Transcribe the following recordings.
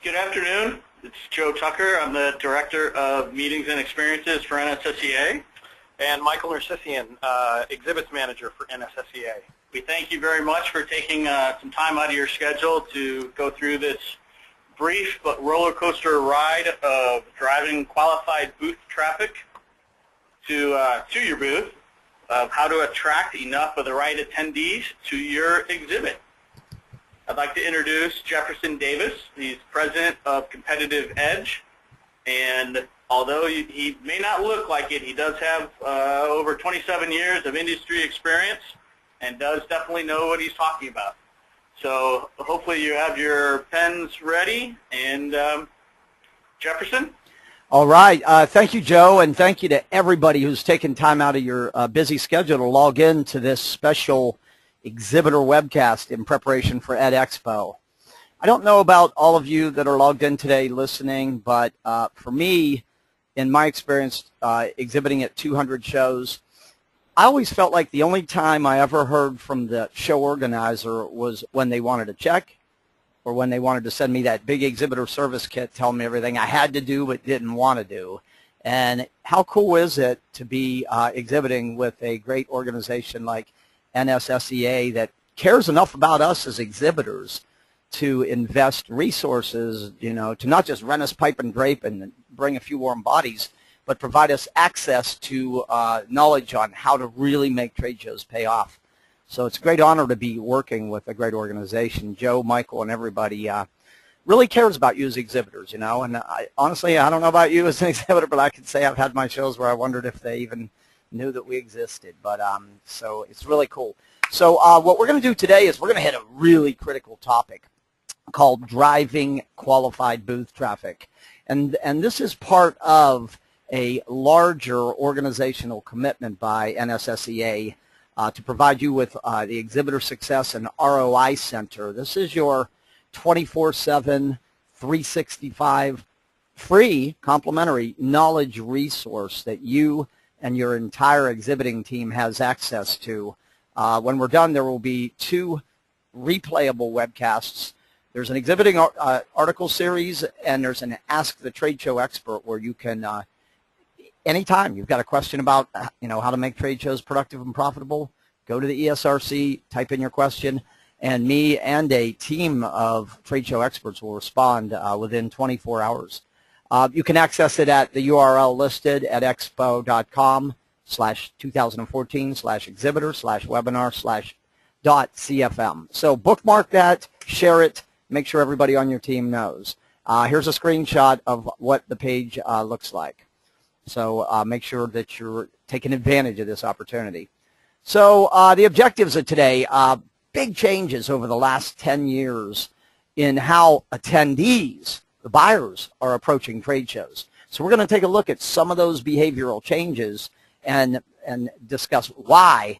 Good afternoon. It's Joe Tucker. I'm the Director of Meetings and Experiences for NSSEA. And Michael Nersessian, Exhibits Manager for NSSEA. We thank you very much for taking some time out of your schedule to go through this brief but roller coaster ride of driving qualified booth traffic to your booth, of how to attract enough of the right attendees to your exhibit. I'd like to introduce Jefferson Davis. He's President of Competitive Edge, and although he may not look like it, he does have over 27 years of industry experience and does definitely know what he's talking about. So hopefully you have your pens ready, and Jefferson? All right. Thank you, Joe, and thank you to everybody who's taken time out of your busy schedule to log in to this special Exhibitor webcast in preparation for Ed Expo. I don't know about all of you that are logged in today listening, but for me, in my experience exhibiting at 200 shows, I always felt like the only time I ever heard from the show organizer was when they wanted a check or when they wanted to send me that big exhibitor service kit telling me everything I had to do but didn't want to do. And how cool is it to be exhibiting with a great organization like NSSEA that cares enough about us as exhibitors to invest resources, to not just rent us pipe and drape and bring a few warm bodies, but provide us access to knowledge on how to really make trade shows pay off. So it's a great honor to be working with a great organization. Joe, Michael, and everybody really cares about you as exhibitors, and honestly, I don't know about you as an exhibitor, but I can say I've had my shows where I wondered if they even knew that we existed, but so it's really cool. So what we're going to do today is we're going to hit a really critical topic called driving qualified booth traffic, and this is part of a larger organizational commitment by NSSEA to provide you with the Exhibitor Success and ROI Center. This is your 24/7, 365 free complimentary knowledge resource that you and your entire exhibiting team has access to. When we're done, there will be 2 replayable webcasts. There's an exhibiting article series, and there's an Ask the Trade Show Expert where you can, anytime you've got a question about how to make trade shows productive and profitable, go to the ESRC, type in your question, and me and a team of trade show experts will respond within 24 hours. You can access it at the URL listed at expo.com/2014/exhibitor/webinar/.cfm. So bookmark that, share it, make sure everybody on your team knows. Here's a screenshot of what the page looks like. So make sure that you're taking advantage of this opportunity. So the objectives of today, big changes over the last 10 years in how attendees, the buyers, are approaching trade shows. So we're going to take a look at some of those behavioral changes and discuss why,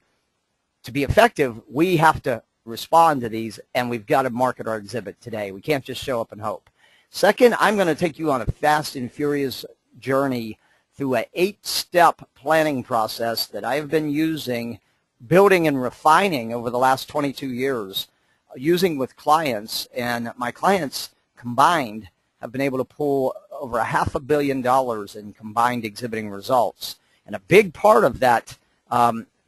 to be effective, we have to respond to these, and we've got to market our exhibit today. We can't just show up and hope. Second, I'm going to take you on a fast and furious journey through an 8-step planning process that I have been using, building and refining over the last 22 years, using with clients, and my clients combined have been able to pull over $500 million in combined exhibiting results. And a big part of that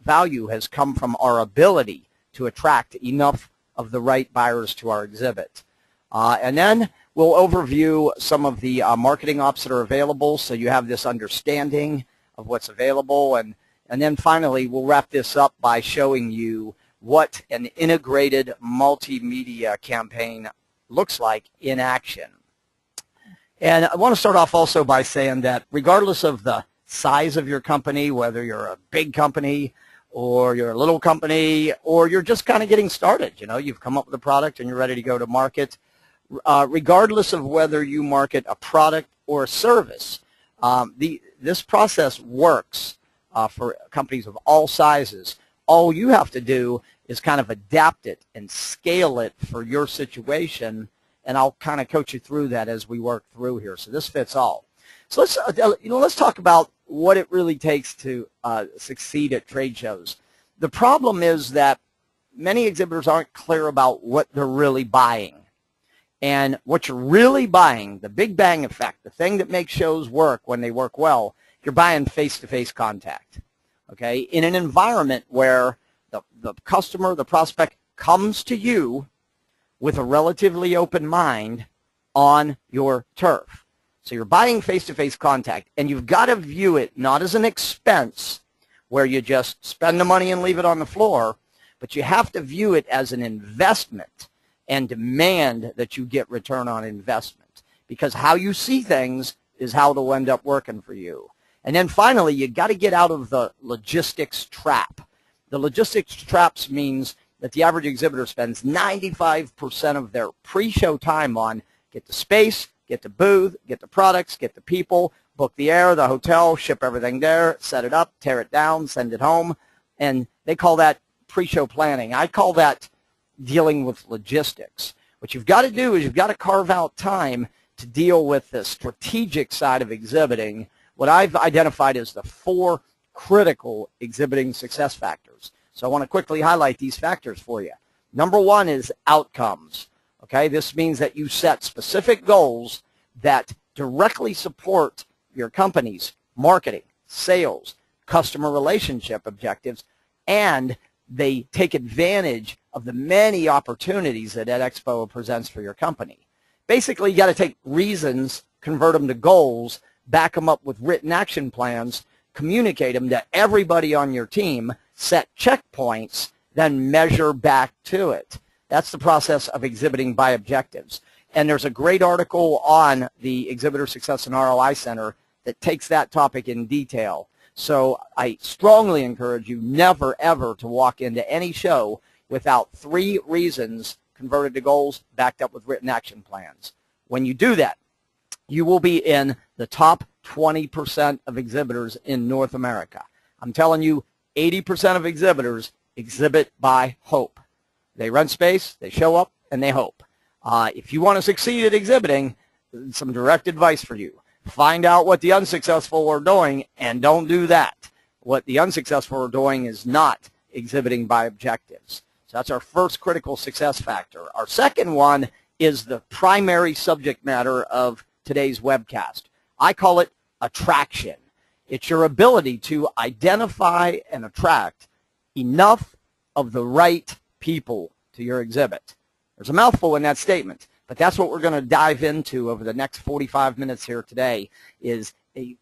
value has come from our ability to attract enough of the right buyers to our exhibit. And then we'll overview some of the marketing ops that are available so you have this understanding of what's available. And then finally, we'll wrap this up by showing you what an integrated multimedia campaign looks like in action. And I want to start off also by saying that regardless of the size of your company, whether you're a big company or you're a little company or you're just kind of getting started, you've come up with a product and you're ready to go to market, regardless of whether you market a product or a service, this process works for companies of all sizes. All you have to do is kind of adapt it and scale it for your situation, and I'll kind of coach you through that as we work through here. So this fits all. So let's talk about what it really takes to succeed at trade shows. The problem is that many exhibitors aren't clear about what they're really buying. And what you're really buying, the big bang effect, the thing that makes shows work when they work well, you're buying face-to-face contact, okay? In an environment where the customer, the prospect, comes to you with a relatively open mind on your turf. So you're buying face-to-face contact, and you've got to view it not as an expense where you just spend the money and leave it on the floor, but you have to view it as an investment and demand that you get return on investment, because how you see things is how it'll end up working for you. And then finally, you got to get out of the logistics trap. The logistics traps means that the average exhibitor spends 95% of their pre-show time on get the space, get the booth, get the products, get the people, book the air, the hotel, ship everything there, set it up, tear it down, send it home, and they call that pre-show planning. I call that dealing with logistics. What you've got to do is you've got to carve out time to deal with the strategic side of exhibiting, what I've identified as the 4 critical exhibiting success factors. So I want to quickly highlight these factors for you. Number 1 is outcomes. Okay, this means that you set specific goals that directly support your company's marketing, sales, customer relationship objectives, and they take advantage of the many opportunities that Expo presents for your company. Basically, you got to take reasons, convert them to goals, back them up with written action plans, communicate them to everybody on your team, set checkpoints, then measure back to it. That's the process of exhibiting by objectives. And there's a great article on the Exhibitor Success and ROI Center that takes that topic in detail. So I strongly encourage you never, ever to walk into any show without 3 reasons converted to goals backed up with written action plans. When you do that, you will be in the top 20% of exhibitors in North America. I'm telling you, 80% of exhibitors exhibit by hope. They rent space, they show up, and they hope. If you want to succeed at exhibiting, some direct advice for you. Find out what the unsuccessful are doing, and don't do that. What the unsuccessful are doing is not exhibiting by objectives. So that's our first critical success factor. Our second one is the primary subject matter of today's webcast. I call it attraction. It's your ability to identify and attract enough of the right people to your exhibit. There's a mouthful in that statement, but that's what we're going to dive into over the next 45 minutes here today, is a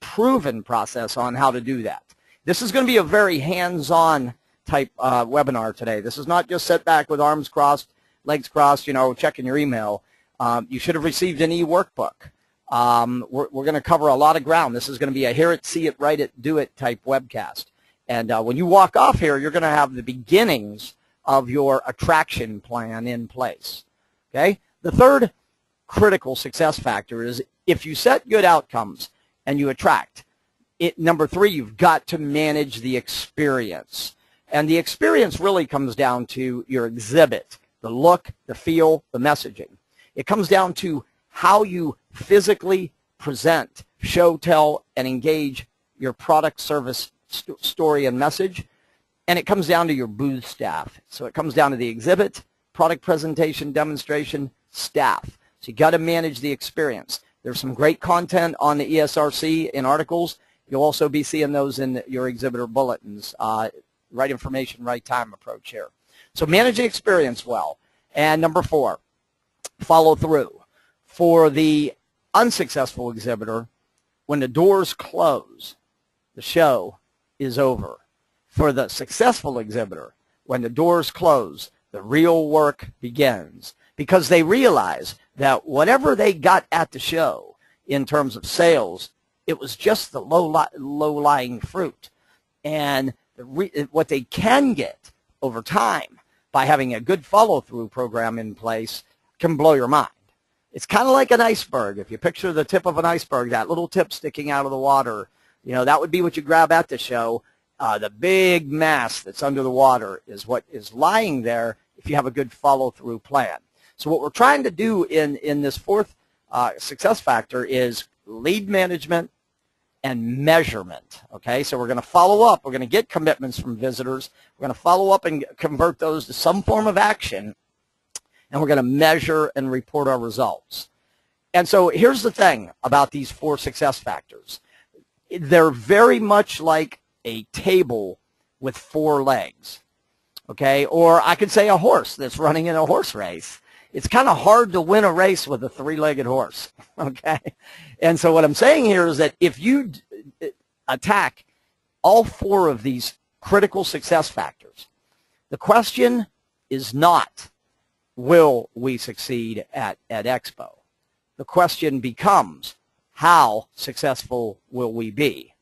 proven process on how to do that. This is going to be a very hands-on type webinar today. This is not just sit back with arms crossed, legs crossed, you know, checking your email. You should have received an e-workbook. We're going to cover a lot of ground. This is going to be a hear it, see it, write it, do it type webcast. And when you walk off here, you're going to have the beginnings of your attraction plan in place. Okay? The third critical success factor is if you set good outcomes and you attract, number 3, you've got to manage the experience. And the experience really comes down to your exhibit, the look, the feel, the messaging. It comes down to how you physically present, show, tell, and engage your product, service, story, and message. And it comes down to your booth staff. So it comes down to the exhibit, product presentation, demonstration, staff. So you got to manage the experience. There's some great content on the ESRC in articles. You'll also be seeing those in your exhibitor bulletins. Right information, right time approach here. So manage the experience well. And number 4, follow through. For the unsuccessful exhibitor, when the doors close, the show is over. For the successful exhibitor, when the doors close, the real work begins, because they realize that whatever they got at the show in terms of sales, it was just the low-lying fruit. And what they can get over time by having a good follow-through program in place can blow your mind. It's kind of like an iceberg. If you picture the tip of an iceberg, that little tip sticking out of the water, you know, that would be what you grab at the show. The big mass that's under the water is what is lying there if you have a good follow-through plan. So what we're trying to do in this 4th success factor is lead management and measurement. Okay, so we're going to follow up. We're going to get commitments from visitors. We're going to follow up and convert those to some form of action. and we're going to measure and report our results. And so here's the thing about these 4 success factors. They're very much like a table with 4 legs, okay? Or I could say a horse that's running in a horse race. It's kind of hard to win a race with a 3-legged horse, okay? And so what I'm saying here is that if you attack all 4 of these critical success factors, the question is not, will we succeed at Expo? The question becomes, how successful will we be?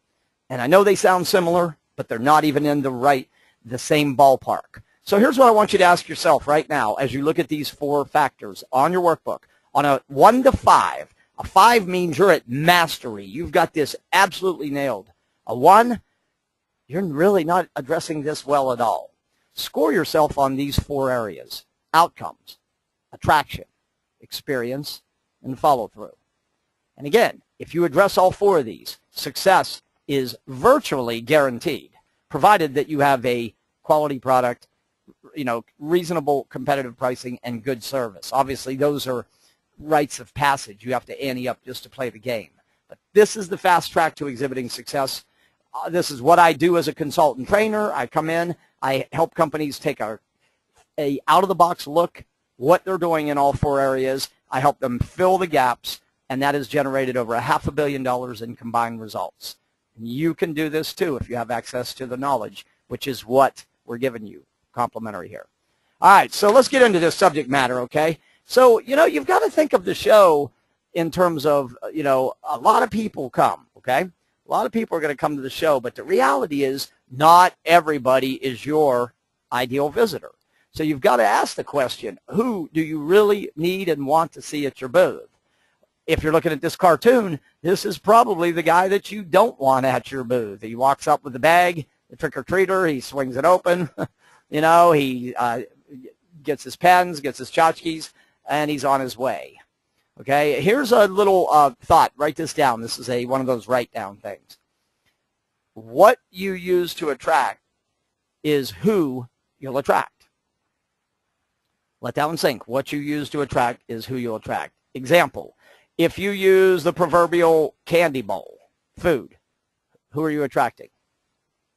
And I know they sound similar, but they're not even in the same ballpark. So here's what I want you to ask yourself right now as you look at these 4 factors on your workbook. On a 1 to 5, a 5 means you're at mastery. You've got this absolutely nailed. A 1, you're really not addressing this well at all. Score yourself on these 4 areas: outcomes, attraction, experience, and follow-through. And again, if you address all 4 of these, success is virtually guaranteed, provided that you have a quality product, reasonable competitive pricing, and good service. Obviously, those are rites of passage. You have to ante up just to play the game. But this is the fast track to exhibiting success. This is what I do as a consultant trainer. I come in, I help companies take a out-of-the-box look, what they're doing in all 4 areas. I help them fill the gaps, and that has generated over $500 million in combined results. And you can do this too if you have access to the knowledge, which is what we're giving you complimentary here. All right, so let's get into this subject matter, okay? So, you've got to think of the show in terms of, a lot of people come, okay? A lot of people are going to come to the show, but the reality is not everybody is your ideal visitor. So you've got to ask the question, who do you really need and want to see at your booth? If you're looking at this cartoon, this is probably the guy that you don't want at your booth. He walks up with the bag, the trick-or-treater, he swings it open, he gets his pens, gets his tchotchkes, and he's on his way. Okay, here's a little thought. Write this down. This is one of those write-down things. What you use to attract is who you'll attract. Let that one sink. What you use to attract is who you'll attract. Example, if you use the proverbial candy bowl, food, who are you attracting?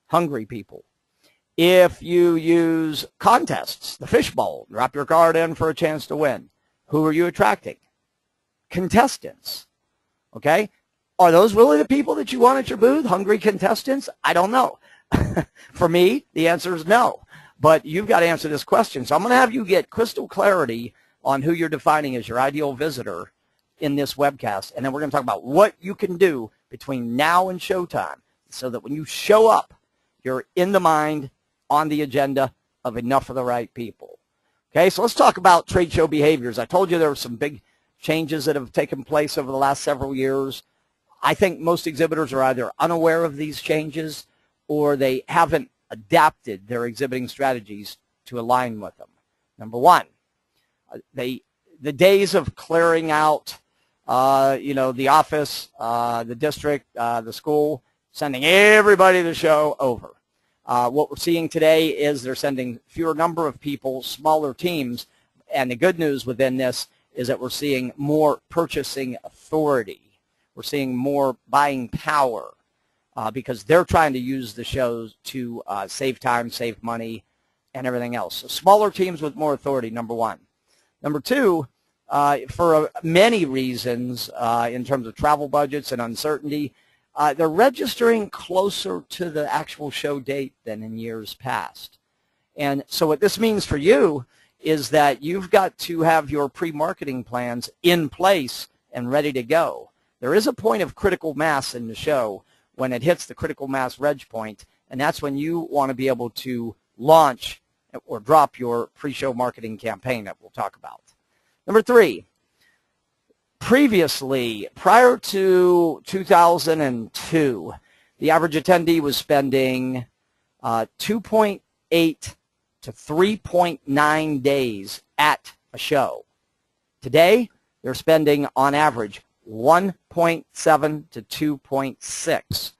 Hungry people. If you use contests, the fish bowl, drop your card in for a chance to win, who are you attracting? Contestants. Okay? Are those really the people that you want at your booth? Hungry contestants? I don't know. For me, the answer is no. But you've got to answer this question. So I'm going to have you get crystal clarity on who you're defining as your ideal visitor in this webcast. And then we're going to talk about what you can do between now and showtime so that when you show up, you're in the mind, on the agenda of enough of the right people. Okay, so let's talk about trade show behaviors. I told you there were some big changes that have taken place over the last several years. I think most exhibitors are either unaware of these changes or they haven't adapted their exhibiting strategies to align with them. Number one, the days of clearing out, the office, the district, the school, sending everybody to the show over. What we're seeing today is they're sending fewer number of people, smaller teams, and the good news within this is that we're seeing more purchasing authority. We're seeing more buying power because they're trying to use the shows to save time, save money, and everything else. So smaller teams with more authority, number one. Number two, for many reasons in terms of travel budgets and uncertainty, they're registering closer to the actual show date than in years past. And so what this means for you is that you've got to have your pre-marketing plans in place and ready to go. There is a point of critical mass in the show when it hits the critical mass reg point, and that's when you want to be able to launch or drop your pre-show marketing campaign that we'll talk about. Number three, previously, prior to 2002, the average attendee was spending 2.8 to 3.9 days at a show. Today, they're spending, on average, 1.7 to 2.6.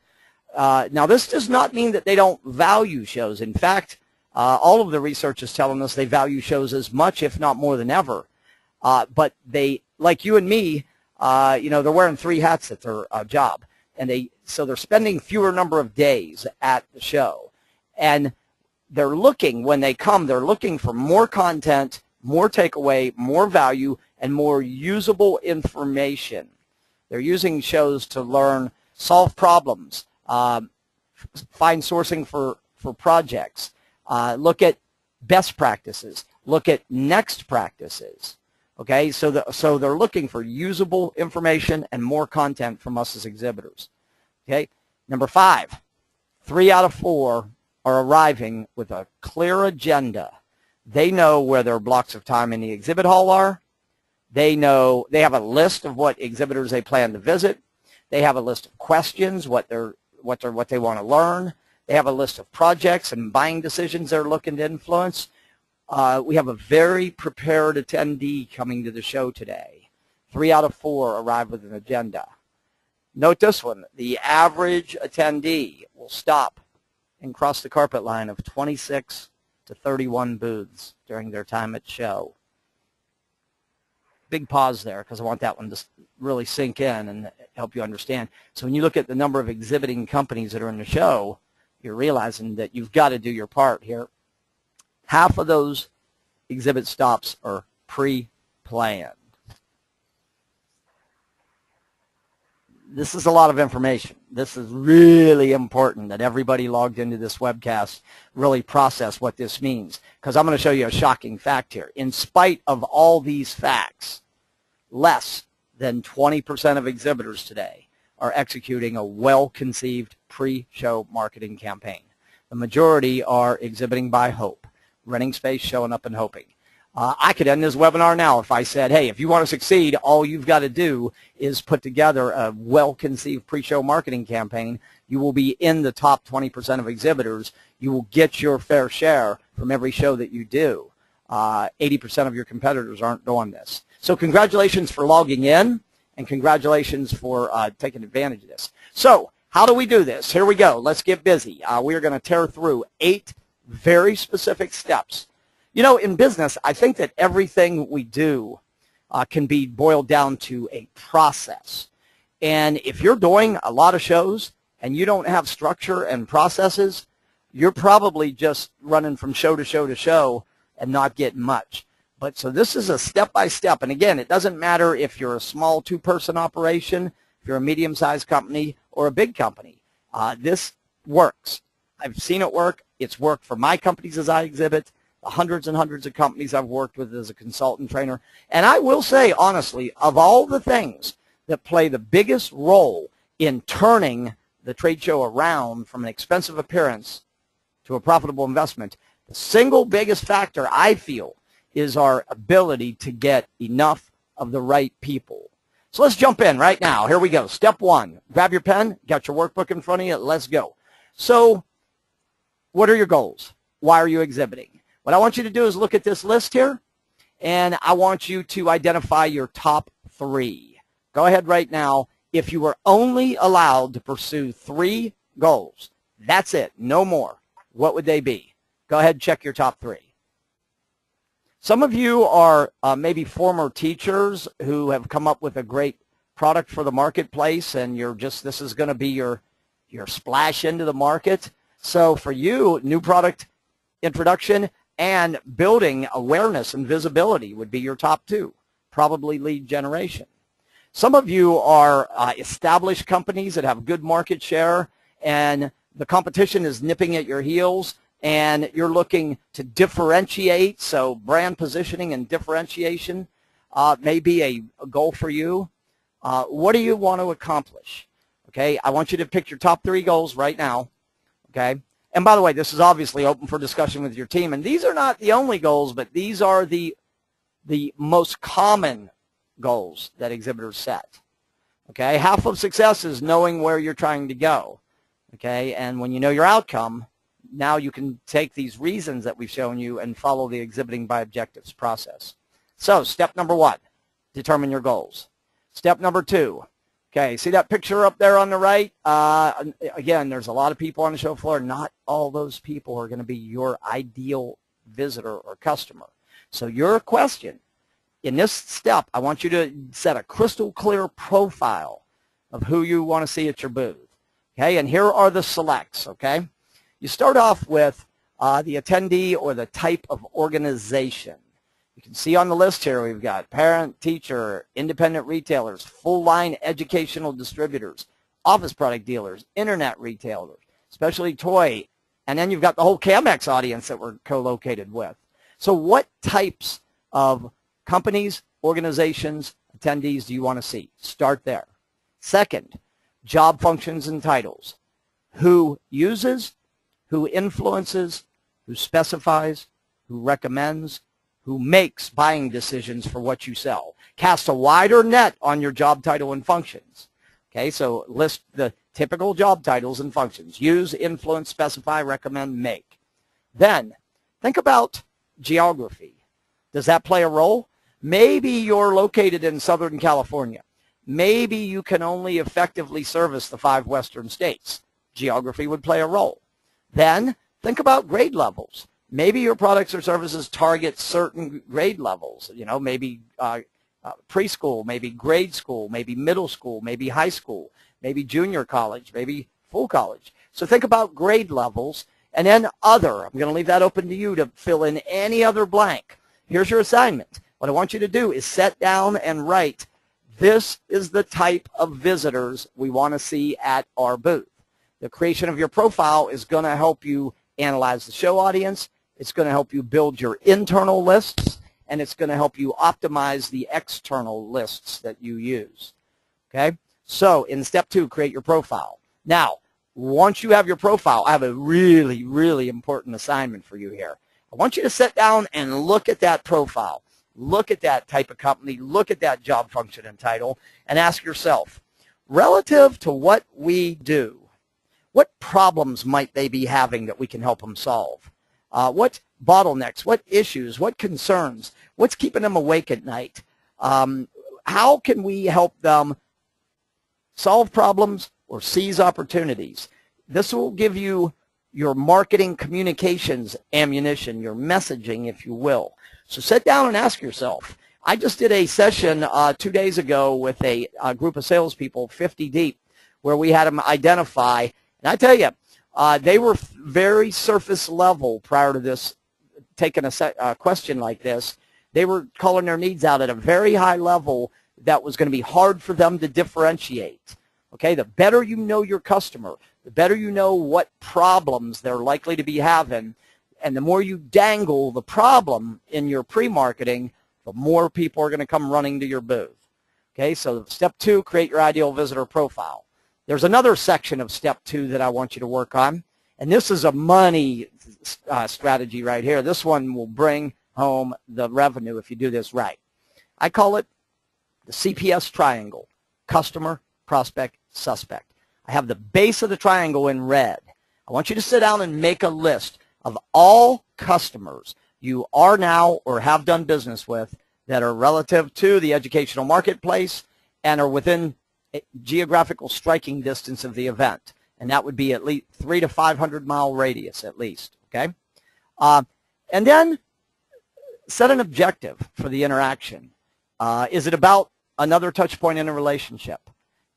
Now, this does not mean that they don't value shows. In fact, All of the research is telling us they value shows as much, if not more than ever. But they, like you and me, they're wearing 3 hats at their job. And so they're spending fewer number of days at the show. And they're looking, when they come, they're looking for more content, more takeaway, more value, and more usable information. They're using shows to learn, solve problems, find sourcing for projects, look at best practices, look at next practices. Okay, so they're looking for usable information and more content from us as exhibitors. Okay, number 5, 3 out of 4 are arriving with a clear agenda. They know where their blocks of time in the exhibit hall are. They know, they have a list of what exhibitors they plan to visit. They have a list of questions, what they want to learn. They have a list of projects and buying decisions they're looking to influence. We have a very prepared attendee coming to the show today. 3 out of 4 arrive with an agenda. Note this one. The average attendee will stop and cross the carpet line of 26 to 31 booths during their time at show. Big pause there because I want that one to really sink in and help you understand. So when you look at the number of exhibiting companies that are in the show, you're realizing that you've got to do your part here. Half of those exhibit stops are pre-planned. This is a lot of information. This is really important that everybody logged into this webcast really process what this means, because I'm going to show you a shocking fact here. In spite of all these facts, less than 20% of exhibitors today are executing a well-conceived pre-show marketing campaign. The majority are exhibiting by hope, renting space, showing up, and hoping. I could end this webinar now if I said, hey, if you want to succeed, all you've got to do is put together a well-conceived pre-show marketing campaign. You will be in the top 20% of exhibitors. You will get your fair share from every show that you do. 80% of your competitors aren't doing this. So congratulations for logging in, and congratulations for taking advantage of this. So how do we do this? Here we go. Let's get busy. We are going to tear through 8 very specific steps. You know, in business, I think that everything we do can be boiled down to a process. And if you're doing a lot of shows and you don't have structure and processes, you're probably just running from show to show to show and not getting much. But so this is a step-by-step. And again, it doesn't matter if you're a small 2-person operation, if you're a medium-sized company, or a big company. This works. I've seen it work. It's worked for my companies as I exhibit, the hundreds and hundreds of companies I've worked with as a consultant trainer. And I will say, honestly, of all the things that play the biggest role in turning the trade show around from an expensive appearance to a profitable investment, the single biggest factor I feel is our ability to get enough of the right people. So let's jump in right now. Here we go. Step 1, grab your pen, got your workbook in front of you, let's go. So what are your goals? Why are you exhibiting? What I want you to do is look at this list here, and I want you to identify your top 3. Go ahead right now. If you were only allowed to pursue 3 goals, that's it, no more, what would they be? Go ahead and check your top 3. Some of you are maybe former teachers who have come up with a great product for the marketplace, and you're just, this is going to be your splash into the market. So for you, new product introduction and building awareness and visibility would be your top 2, probably lead generation. Some of you are established companies that have good market share, and the competition is nipping at your heels, and you're looking to differentiate, so brand positioning and differentiation may be a goal for you. What do you want to accomplish? Okay, I want you to pick your top 3 goals right now. Okay, and by the way, this is obviously open for discussion with your team, and these are not the only goals, but these are the most common goals that exhibitors set. Okay, half of success is knowing where you're trying to go. Okay, and when you know your outcome, now you can take these reasons that we've shown you and follow the exhibiting by objectives process. So step number 1, determine your goals. Step number 2, Okay, see that picture up there on the right? Again, there's a lot of people on the show floor. Not all those people are going to be your ideal visitor or customer. So your question, in this step, I want you to set a crystal clear profile of who you want to see at your booth. Okay, and here are the selects, okay? You start off with the attendee or the type of organization. You can see on the list here we've got parent, teacher, independent retailers, full-line educational distributors, office product dealers, internet retailers, specialty toy, and then you've got the whole Camex audience that we're co-located with. So what types of companies, organizations, attendees do you want to see? Start there. Second, job functions and titles. Who uses, who influences, who specifies, who recommends, who makes buying decisions for what you sell. Cast a wider net on your job title and functions. Okay, so list the typical job titles and functions. Use, influence, specify, recommend, make. Then, think about geography. Does that play a role? Maybe you're located in Southern California. Maybe you can only effectively service the 5 western states. Geography would play a role. Then, think about grade levels. Maybe your products or services target certain grade levels, you know, maybe preschool, maybe grade school, maybe middle school, maybe high school, maybe junior college, maybe full college. So think about grade levels, and then other. I'm going to leave that open to you to fill in any other blank. Here's your assignment. What I want you to do is set down and write, this is the type of visitors we want to see at our booth. The creation of your profile is going to help you analyze the show audience. It's going to help you build your internal lists, and it's going to help you optimize the external lists that you use. Okay? So in step 2, create your profile. Now, once you have your profile, I have a really, really important assignment for you here. I want you to sit down and look at that profile. Look at that type of company. Look at that job function and title, and ask yourself, relative to what we do, what problems might they be having that we can help them solve? What bottlenecks, what issues, what concerns, what's keeping them awake at night? How can we help them solve problems or seize opportunities? This will give you your marketing communications ammunition, your messaging, if you will. So sit down and ask yourself. I just did a session 2 days ago with a group of salespeople, 50 deep, where we had them identify, and I tell you, they were very surface level prior to this, taking a question like this. They were calling their needs out at a very high level that was going to be hard for them to differentiate. Okay, the better you know your customer, the better you know what problems they're likely to be having, and the more you dangle the problem in your pre-marketing, the more people are going to come running to your booth. Okay, so step 2, create your ideal visitor profile. There's another section of step 2 that I want you to work on, and this is a money strategy right here. This one will bring home the revenue if you do this right. I call it the CPS triangle, customer, prospect, suspect. I have the base of the triangle in red. I want you to sit down and make a list of all customers you are now or have done business with that are relative to the educational marketplace and are within geographical striking distance of the event, and that would be at least 300 to 500 mile radius at least. Okay, and then set an objective for the interaction. Is it about another touch point in a relationship?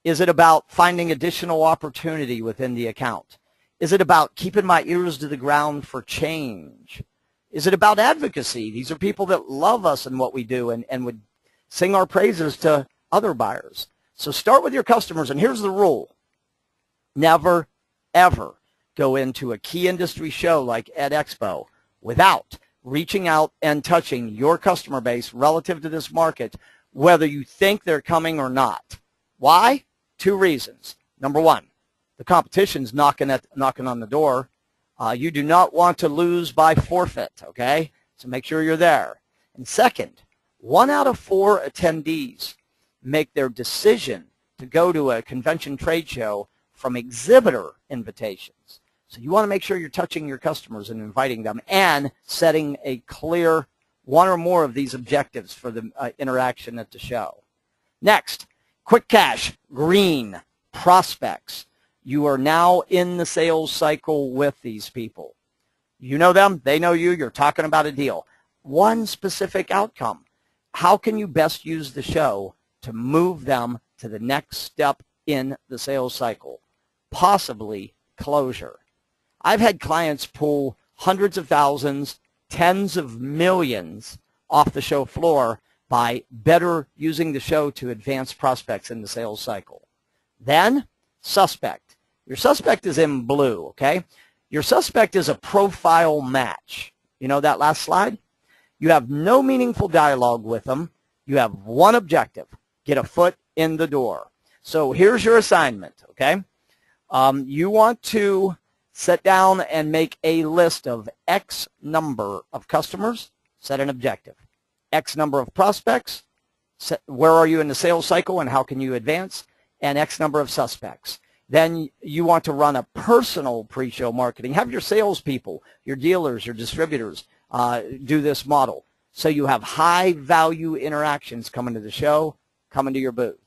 Is it about finding additional opportunity within the account? Is it about keeping my ears to the ground for change? Is it about advocacy? These are people that love us and what we do and would sing our praises to other buyers. So start with your customers, and here's the rule. Never, ever go into a key industry show like at Expo without reaching out and touching your customer base relative to this market, whether you think they're coming or not. Why? 2 reasons. Number 1, the competition's knocking on the door. You do not want to lose by forfeit, okay? So make sure you're there. And second, 1 out of 4 attendees make their decision to go to a convention trade show from exhibitor invitations. So you want to make sure you're touching your customers and inviting them and setting a clear 1 or more of these objectives for the interaction at the show. Next, Quick cash, green, prospects. You are now in the sales cycle with these people. You know them, they know you, you're talking about a deal. One specific outcome. How can you best use the show to move them to the next step in the sales cycle? Possibly closure. I've had clients pull hundreds of thousands, tens of millions off the show floor by better using the show to advance prospects in the sales cycle. Then, suspect. Your suspect is in blue, okay? Your suspect is a profile match. You know that last slide? You have no meaningful dialogue with them. You have one objective, get a foot in the door. So here's your assignment, okay? You want to sit down and make a list of X number of customers, set an objective. X number of prospects, where are you in the sales cycle and how can you advance, and X number of suspects. Then you want to run a personal pre-show marketing. Have your salespeople, your dealers, your distributors do this model. So you have high-value interactions coming to the show, coming to your booth.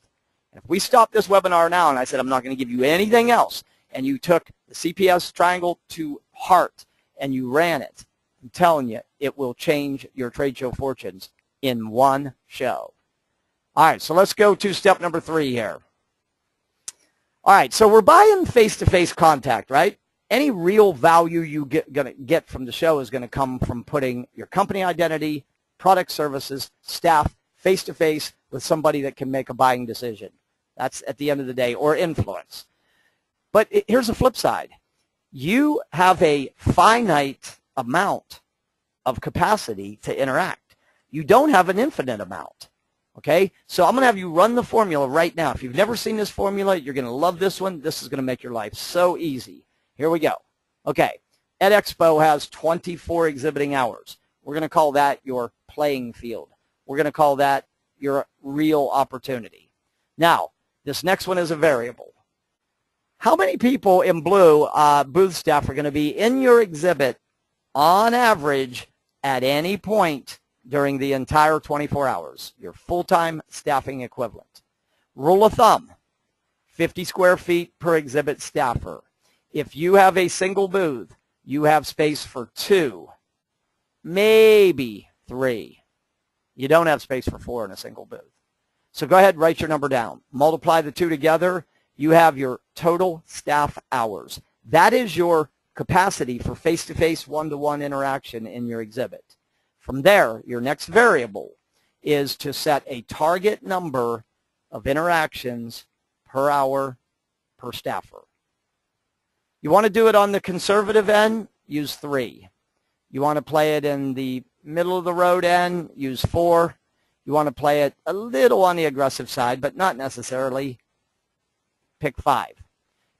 And if we stop this webinar now and I said I'm not going to give you anything else, and you took the CPS triangle to heart and you ran it, I'm telling you, it will change your trade show fortunes in one show. All right, so let's go to step number 3 here. All right, so we're buying face-to-face contact, right? Any real value you gonna get from the show is going to come from putting your company identity, product, services, staff, face-to-face with somebody that can make a buying decision. That's at the end of the day, or influence. But here's the flip side. You have a finite amount of capacity to interact. You don't have an infinite amount. Okay, so I'm going to have you run the formula right now. If you've never seen this formula, you're going to love this one. This is going to make your life so easy. Here we go. Okay, Ed Expo has 24 exhibiting hours. We're going to call that your playing field. We're going to call that your real opportunity. Now, this next one is a variable. How many people in blue, booth staff, are going to be in your exhibit on average at any point during the entire 24 hours, your full-time staffing equivalent? Rule of thumb, 50 square feet per exhibit staffer. If you have a single booth, you have space for 2, maybe 3. You don't have space for 4 in a single booth. So go ahead and write your number down. Multiply the 2 together. You have your total staff hours. That is your capacity for face-to-face, one-to-one interaction in your exhibit. From there, your next variable is to set a target number of interactions per hour per staffer. You want to do it on the conservative end, use 3. You want to play it in the middle of the road end, use 4. You want to play it a little on the aggressive side, but not necessarily, pick 5.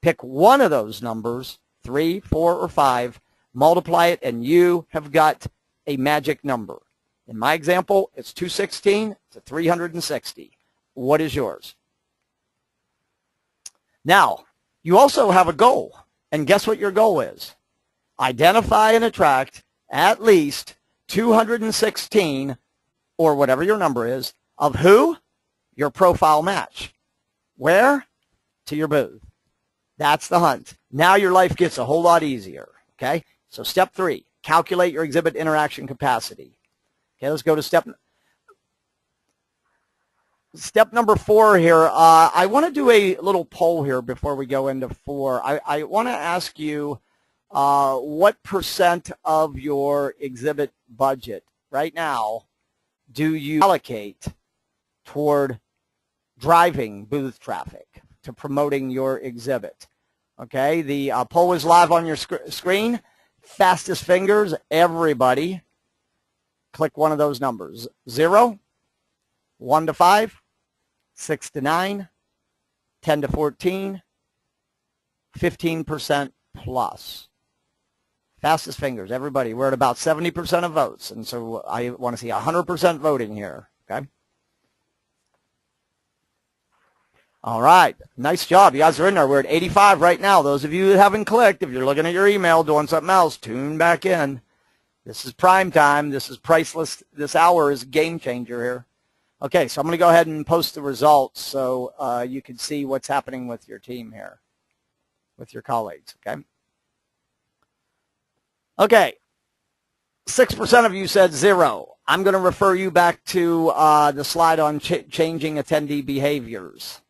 Pick one of those numbers, 3, 4, or 5, multiply it, and you have got a magic number. In my example, it's 216 to 360. What is yours? Now, you also have a goal. And guess what your goal is? Identify and attract at least 216, or whatever your number is, of who? Your profile match. Where? To your booth. That's the hunt. Now your life gets a whole lot easier. Okay? So step 3. Calculate your exhibit interaction capacity. Okay, let's go to step number 4 here. I want to do a little poll here before we go into 4. I want to ask you what percent of your exhibit budget right now do you allocate toward driving booth traffic, to promoting your exhibit? Okay, the poll is live on your screen. Fastest fingers, everybody, click one of those numbers. 0, 1 to 5, 6 to 9, 10 to 14, 15% plus. Fastest fingers, everybody. We're at about 70% of votes, and so I want to see 100% voting here, okay? All right, nice job. You guys are in there. We're at 85 right now. Those of you that haven't clicked, if you're looking at your email, doing something else, tune back in. This is prime time. This is priceless. This hour is a game changer here. Okay, so I'm going to go ahead and post the results so you can see what's happening with your team here, with your colleagues, okay? Okay, 6% of you said 0. I'm going to refer you back to the slide on changing attendee behaviors.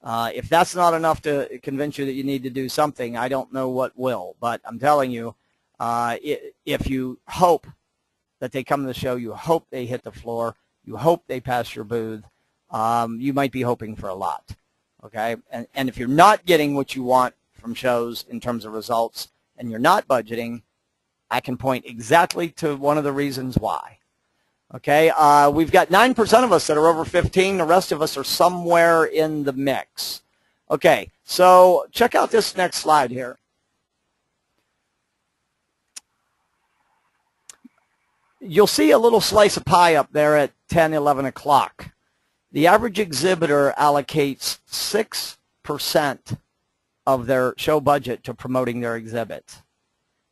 If that's not enough to convince you that you need to do something, I don't know what will. But I'm telling you, if you hope that they come to the show, you hope they hit the floor, you hope they pass your booth, you might be hoping for a lot. Okay? And if you're not getting what you want from shows in terms of results and you're not budgeting, I can point exactly to one of the reasons why. Okay, we've got 9% of us that are over 15. The rest of us are somewhere in the mix. Okay, so check out this next slide here. You'll see a little slice of pie up there at 10, 11 o'clock. The average exhibitor allocates 6% of their show budget to promoting their exhibit.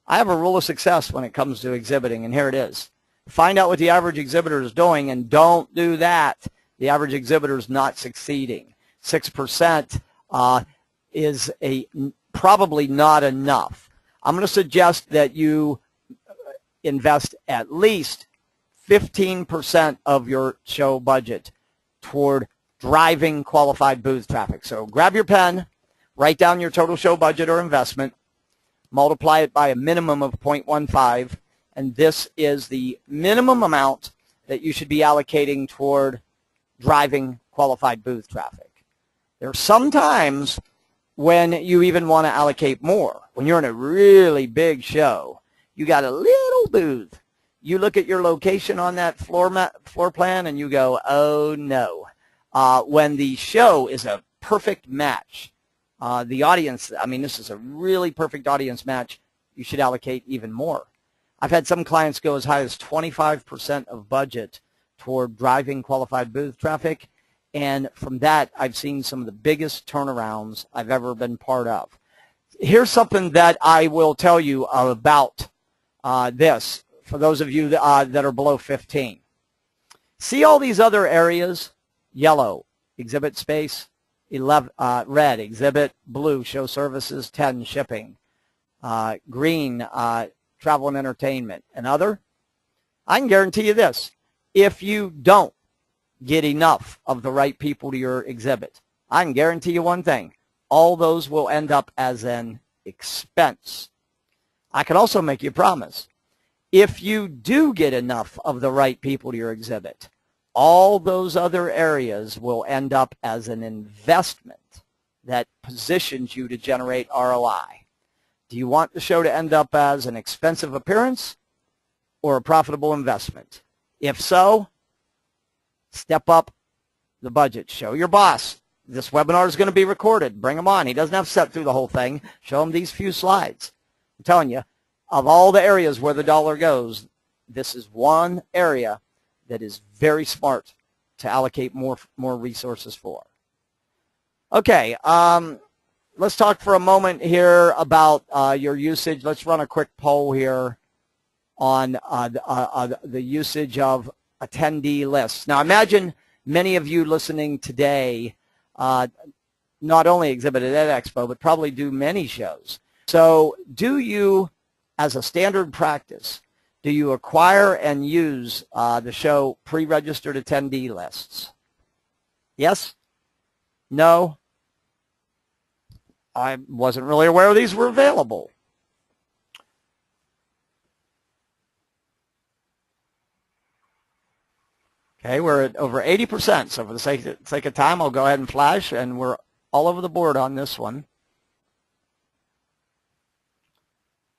I have a rule of success when it comes to exhibiting, and here it is. Find out what the average exhibitor is doing, and don't do that. The average exhibitor is not succeeding. 6% is probably not enough. I'm going to suggest that you invest at least 15% of your show budget toward driving qualified booth traffic. So grab your pen, write down your total show budget or investment, multiply it by a minimum of 0.15, and this is the minimum amount that you should be allocating toward driving qualified booth traffic. There are some times when you even want to allocate more. When you're in a really big show, you got a little booth. You look at your location on that floor plan and you go, oh no. When the show is a perfect match, the audience, I mean, this is a really perfect audience match, you should allocate even more. I've had some clients go as high as 25% of budget toward driving qualified booth traffic, and from that, I've seen some of the biggest turnarounds I've ever been part of. Here's something that I will tell you about this, for those of you that are below 15. See all these other areas? Yellow, exhibit space. 11, red, exhibit. Blue, show services. 10, shipping. Green, travel and entertainment. And other? I can guarantee you this. If you don't get enough of the right people to your exhibit, I can guarantee you one thing. All those will end up as an expense. I can also make you a promise. If you do get enough of the right people to your exhibit, all those other areas will end up as an investment that positions you to generate ROI. Do you want the show to end up as an expensive appearance or a profitable investment? If so, step up the budget. Show your boss. This webinar is going to be recorded. Bring him on. He doesn't have to sit through the whole thing. Show him these few slides. I'm telling you, of all the areas where the dollar goes, this is one area that is very smart to allocate more resources for. Okay, let's talk for a moment here about your usage. Let's run a quick poll here on the usage of attendee lists. Now, imagine many of you listening today not only exhibited at Expo, but probably do many shows. So do you, as a standard practice, do you acquire and use the show pre-registered attendee lists? Yes? No? I wasn't really aware these were available. Okay, we're at over 80%, so for the sake of time, I'll go ahead and flash, and we're all over the board on this one.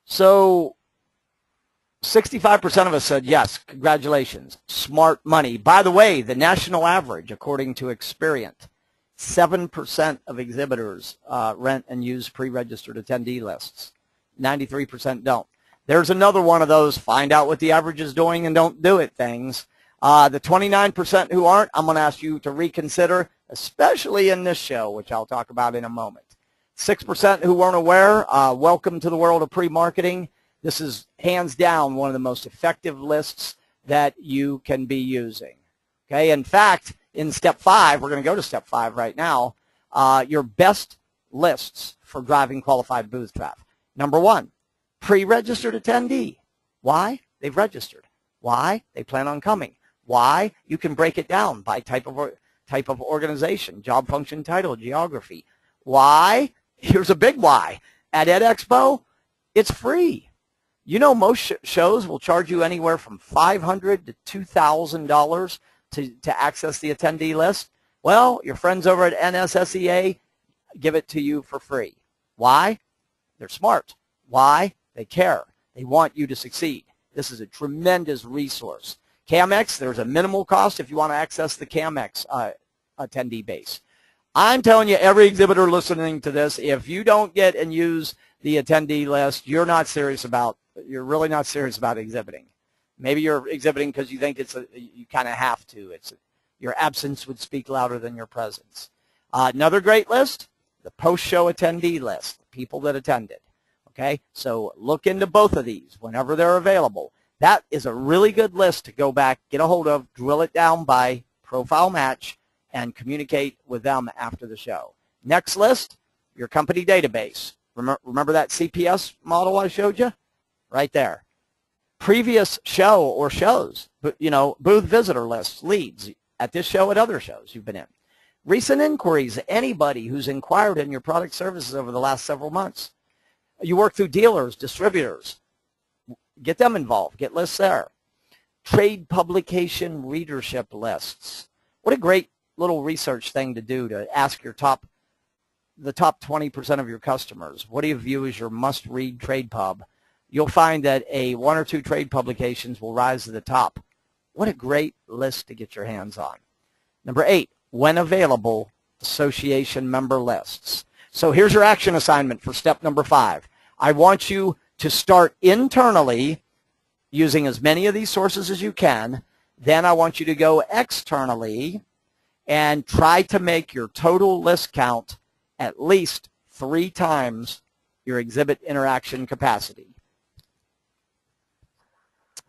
So 65% of us said yes, congratulations, smart money. By the way, the national average, according to Experian, 7% of exhibitors rent and use pre-registered attendee lists. 93% don't. There's another one of those find out what the average is doing and don't do it things. The 29% who aren't, I'm going to ask you to reconsider, especially in this show, which I'll talk about in a moment. 6% who weren't aware, welcome to the world of pre-marketing. This is hands down one of the most effective lists that you can be using. Okay, in fact, in step 5, we're going to go to step 5 right now, your best lists for driving qualified booth traffic. Number 1, pre-registered attendee. Why? They've registered. Why? They plan on coming. Why? You can break it down by type of organization, job function, title, geography. Why? Here's a big why. At Expo, it's free. You know, most shows will charge you anywhere from $500 to $2,000 to access the attendee list. Well, your friends over at NSSEA give it to you for free. Why? They're smart. Why? They care. They want you to succeed. This is a tremendous resource. CAMX, there's a minimal cost if you want to access the CAMX attendee base. I'm telling you, every exhibitor listening to this, if you don't get and use the attendee list, you're really not serious about exhibiting. Maybe you're exhibiting because you think you kind of have to. Your absence would speak louder than your presence. Another great list, the post-show attendee list, the people that attended. Okay, so look into both of these whenever they're available. That is a really good list to go back, get a hold of, drill it down by profile match, and communicate with them after the show. Next list, your company database. Remember that CPS model I showed you? Right there. Previous show or shows, booth visitor lists, leads at this show, at other shows you've been in. Recent inquiries, anybody who's inquired in your product services over the last several months. You work through dealers, distributors. Get them involved. Get lists there. Trade publication readership lists. What a great little research thing to do, to ask the top 20% of your customers, what do you view as your must-read trade pub? You'll find that 1 or 2 trade publications will rise to the top. What a great list to get your hands on. Number 8, when available, association member lists. So here's your action assignment for step number 5. I want you to start internally using as many of these sources as you can. Then I want you to go externally and try to make your total list count at least 3 times your exhibit interaction capacity.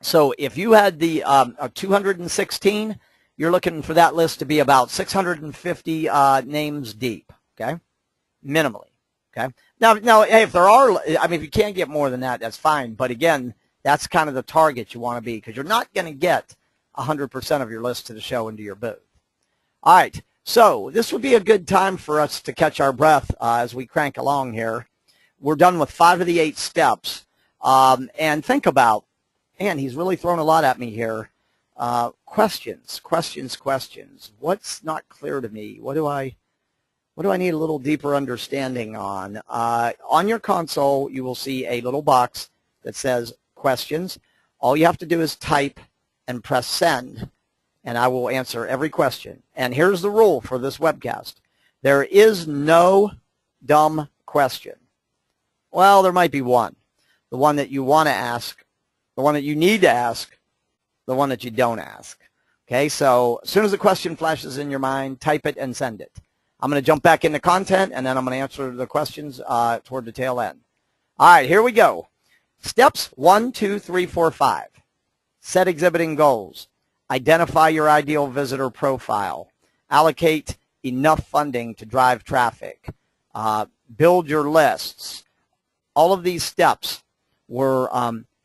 So if you had the 216, you're looking for that list to be about 650 names deep, okay? Minimally, okay? Now, hey, if there are, if you can't get more than that, that's fine. But again, that's kind of the target you want to be, because you're not going to get 100% of your list to the show into your booth. All right, so this would be a good time for us to catch our breath as we crank along here. We're done with 5 of the 8 steps. And think about, man, he's really thrown a lot at me here. Questions. What's not clear to me? What do I need a little deeper understanding on? On your console, you will see a little box that says questions. All you have to do is type and press send, and I will answer every question. And here's the rule for this webcast. There is no dumb question. Well, there might be one. The one that you want to ask, the one that you need to ask, the one that you don't ask. Okay, so as soon as the question flashes in your mind, type it and send it. I'm going to jump back into content, and then I'm going to answer the questions toward the tail end. All right, here we go. Steps 1, 2, 3, 4, 5. Set exhibiting goals. Identify your ideal visitor profile. Allocate enough funding to drive traffic. Build your lists. All of these steps were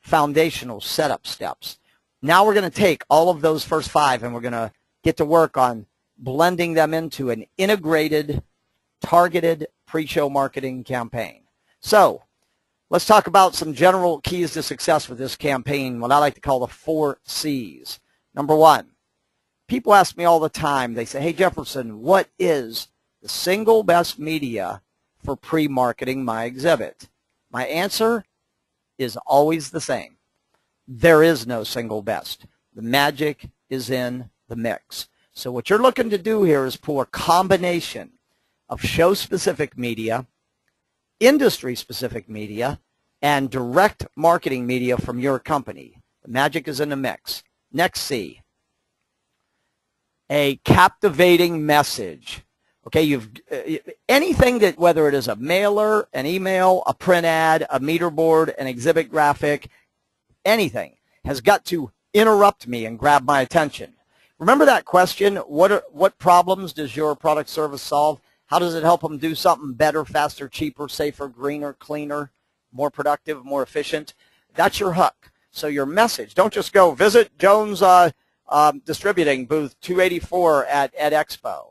foundational setup steps. Now we're going to take all of those first 5, and we're going to get to work on blending them into an integrated, targeted pre-show marketing campaign. So let's talk about some general keys to success with this campaign, what I like to call the 4 C's. Number 1, people ask me all the time, they say, hey, Jefferson, what is the single best media for pre-marketing my exhibit? My answer is always the same. There is no single best. The magic is in the mix. So what you're looking to do here is pull a combination of show-specific media, industry-specific media, and direct marketing media from your company. The magic is in the mix. Next C, a captivating message. Okay, anything that, whether it is a mailer, an email, a print ad, a meter board, an exhibit graphic, anything has got to interrupt me and grab my attention. Remember that question, what problems does your product service solve? How does it help them do something better, faster, cheaper, safer, greener, cleaner, more productive, more efficient? That's your hook. So your message, don't just go visit Jones Distributing booth 284 at Expo.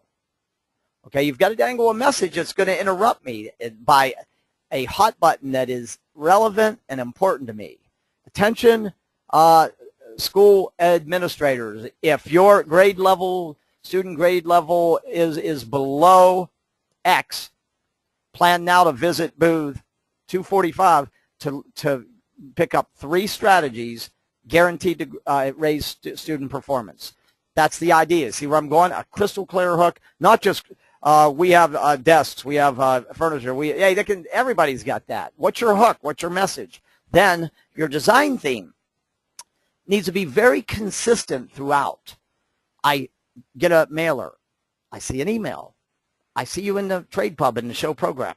Okay, you've got to dangle a message that's going to interrupt me by a hot button that is relevant and important to me. Attention, school administrators, if your grade level, student grade level is below X, plan now to visit booth 245 to pick up 3 strategies guaranteed to raise student performance. That's the idea. See where I'm going? A crystal clear hook, not just we have desks, we have furniture. Everybody's got that. What's your hook? What's your message? Then your design theme needs to be very consistent throughout. I get a mailer. I see an email. I see you in the trade pub in the show program.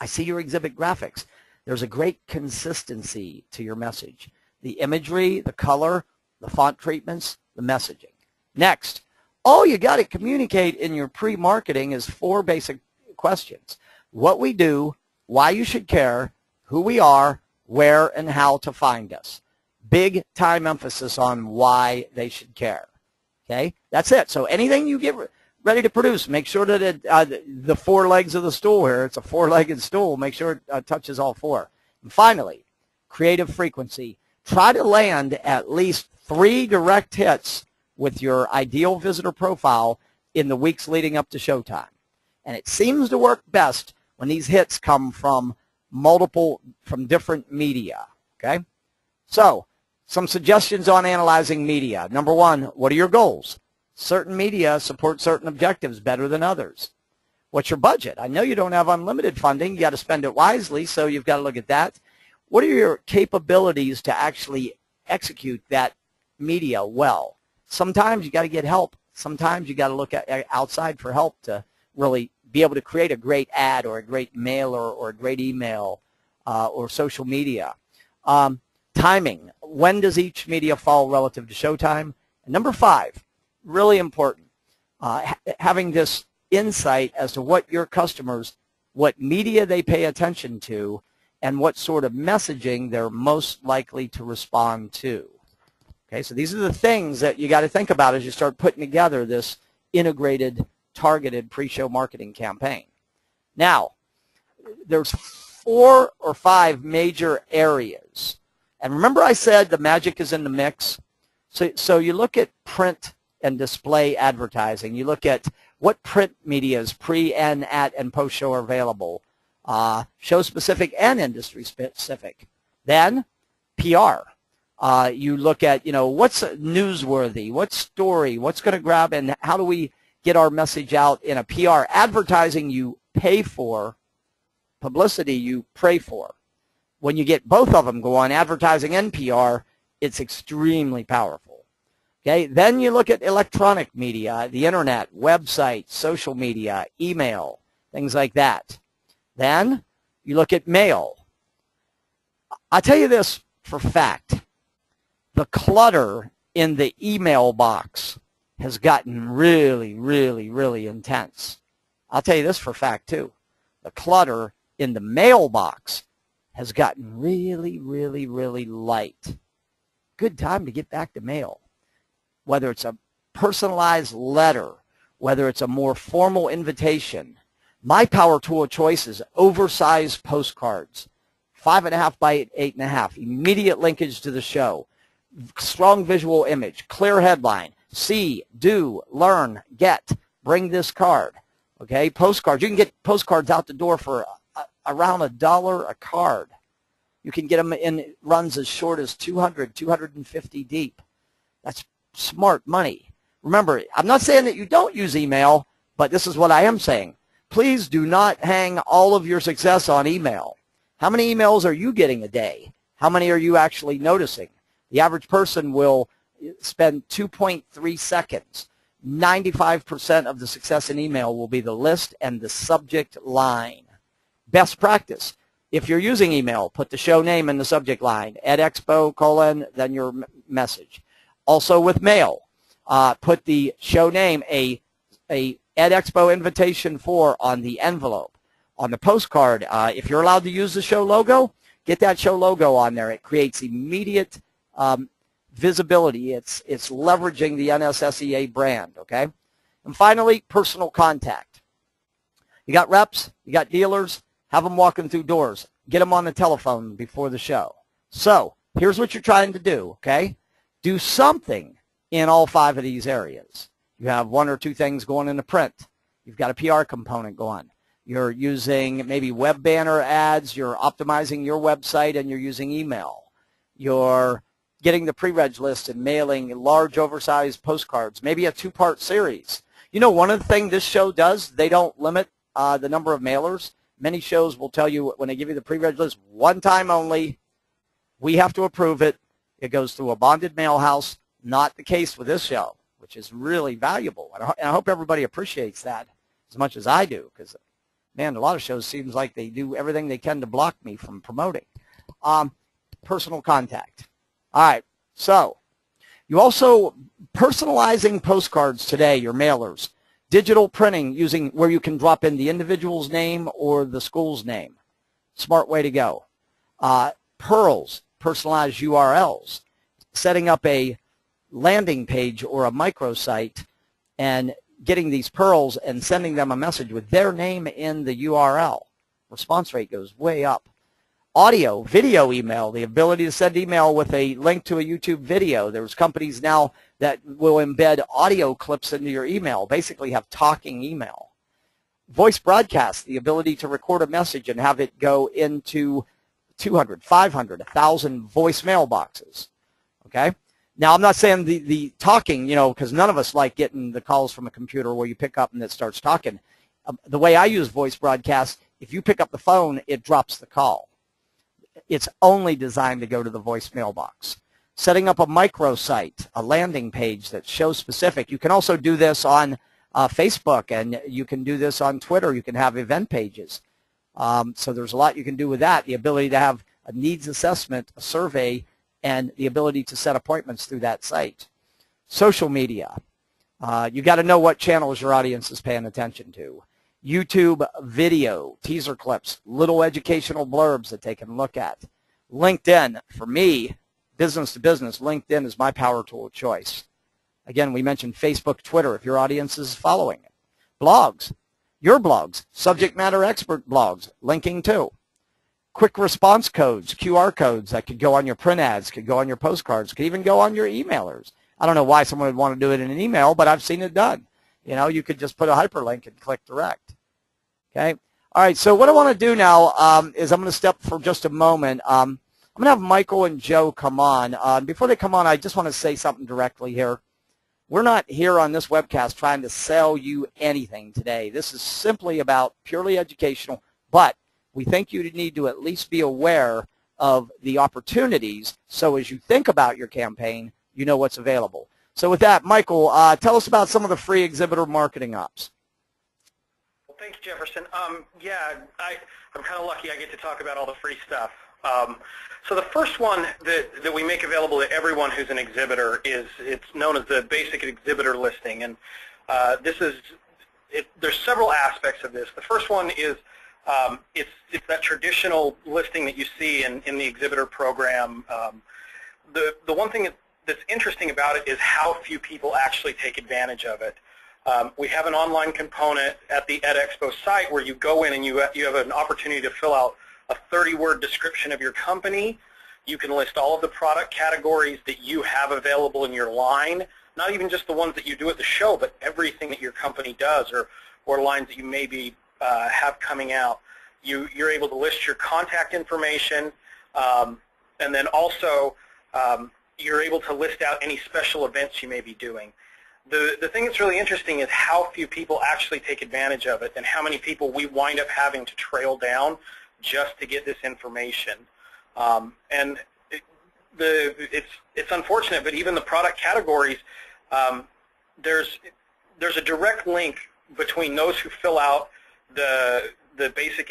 I see your exhibit graphics. There's a great consistency to your message. The imagery, the color, the font treatments, the messaging. Next, all you got to communicate in your pre-marketing is 4 basic questions. What we do, why you should care, who we are, where and how to find us. Big time emphasis on why they should care. Okay, that's it. So anything you get ready to produce, make sure that the 4 legs of the stool here, it's a 4-legged stool, make sure it touches all 4. And finally, creative frequency. Try to land at least 3 direct hits with your ideal visitor profile in the weeks leading up to showtime. And it seems to work best when these hits come from different media. Okay? So, some suggestions on analyzing media. Number 1, what are your goals? Certain media support certain objectives better than others. What's your budget? I know you don't have unlimited funding. You got to spend it wisely, so you've got to look at that. What are your capabilities to actually execute that media well? Sometimes you got to get help. Sometimes you got to look at outside for help to really be able to create a great ad or a great mailer or a great email or social media. Timing. When does each media fall relative to showtime? And number 5, really important, having this insight as to what your customers, what media they pay attention to, and what sort of messaging they're most likely to respond to. Okay, so these are the things that you got to think about as you start putting together this integrated, targeted pre-show marketing campaign. Now, there's 4 or 5 major areas. And remember I said the magic is in the mix? So you look at print and display advertising. You look at what print media is pre, and, at, and post-show are available. Show-specific and industry-specific. Then, PR. You look at, what's newsworthy, what story, what's going to grab, and how do we get our message out in a PR. Advertising you pay for, publicity you pray for. When you get both of them going, advertising and PR, it's extremely powerful. Okay, then you look at electronic media, the internet, websites, social media, email, things like that. Then you look at mail. I'll tell you this for fact. The clutter in the email box has gotten really, really, really intense. I'll tell you this for fact too. The clutter in the mailbox has gotten really, really, really light. Good time to get back to mail. Whether it's a personalized letter, whether it's a more formal invitation. My power tool of choice is oversized postcards. 5.5 by 8.5. Immediate linkage to the show. Strong visual image. Clear headline. See, do, learn, get. Bring this card. Okay, postcards. You can get postcards out the door for around $1 a card. You can get them in runs as short as 200, 250 deep. That's smart money. Remember, I'm not saying that you don't use email, but this is what I am saying. Please do not hang all of your success on email. How many emails are you getting a day? How many are you actually noticing? The average person will spend 2.3 seconds. 95% of the success in email will be the list and the subject line. Best practice. If you're using email, put the show name in the subject line. Expo, then your message. Also with mail, put the show name, a Ed Expo invitation for on the envelope. On the postcard, if you're allowed to use the show logo, get that show logo on there. It creates immediate visibility. It's leveraging the NSSEA brand, okay? And finally, personal contact. You got reps, you got dealers, have them walking through doors. Get them on the telephone before the show. So here's what you're trying to do, okay? Do something in all 5 of these areas. You have 1 or 2 things going into print. You've got a PR component going. You're using maybe web banner ads. You're optimizing your website, and you're using email. You're getting the pre-reg list and mailing large, oversized postcards, maybe a 2-part series. You know, one of the things this show does, they don't limit the number of mailers. Many shows will tell you when they give you the pre-reg list, 1 time only. We have to approve it. It goes through a bonded mail house. Not the case with this show, which is really valuable. And I hope everybody appreciates that as much as I do, because, man, a lot of shows seems like they do everything they can to block me from promoting. Personal contact. All right, so you also personalizing postcards today, your mailers. Digital printing using where you can drop in the individual's name or the school's name. Smart way to go. Pearls, personalized URLs. Setting up a landing page or a microsite and getting these pearls and sending them a message with their name in the URL. Response rate goes way up. Audio, video email, the ability to send email with a link to a YouTube video. There's companies now that will embed audio clips into your email, basically have talking email. Voice broadcast, the ability to record a message and have it go into 200, 500, 1,000 voicemail boxes. Okay? Now, I'm not saying the talking, you know, because none of us like getting the calls from a computer where you pick up and it starts talking. The way I use voice broadcast, if you pick up the phone, it drops the call. It's only designed to go to the voicemail box. Setting up a microsite, a landing page that's show specific. You can also do this on Facebook, and you can do this on Twitter. You can have event pages. So there's a lot you can do with that. The ability to have a needs assessment, a survey, and the ability to set appointments through that site. Social media. You got to know what channels your audience is paying attention to. YouTube video, teaser clips, little educational blurbs that they can look at. LinkedIn, for me, business to business, LinkedIn is my power tool of choice. Again, we mentioned Facebook, Twitter, if your audience is following it. Blogs, your blogs, subject matter expert blogs, linking too. Quick response codes, QR codes that could go on your print ads, could go on your postcards, could even go on your emailers. I don't know why someone would want to do it in an email, but I've seen it done. You know, you could just put a hyperlink and click direct. Okay? All right, so what I want to do now is I'm going to step for just a moment. I'm going to have Michael and Joe come on. Before they come on, I just want to say something directly here. We're not here on this webcast trying to sell you anything today. This is simply about purely educational, but we think you need to at least be aware of the opportunities so as you think about your campaign, you know what's available. So with that, Michael, tell us about some of the free exhibitor marketing ops. Well, thanks, Jefferson. Yeah, I'm kind of lucky I get to talk about all the free stuff. So the first one that we make available to everyone who's an exhibitor is, it's known as the basic exhibitor listing. And there's several aspects of this. The first one is it's that traditional listing that you see in the exhibitor program. The one thing that's interesting about it is how few people actually take advantage of it. We have an online component at the Ed Expo site where you go in and you have an opportunity to fill out a 30-word description of your company. You can list all of the product categories that you have available in your line, not even just the ones that you do at the show, but everything that your company does or lines that you maybe have coming out. You're able to list your contact information, and then also you're able to list out any special events you may be doing. The thing that's really interesting is how few people actually take advantage of it and how many people we wind up having to trail down just to get this information. And it's unfortunate, but even the product categories, there's a direct link between those who fill out the basic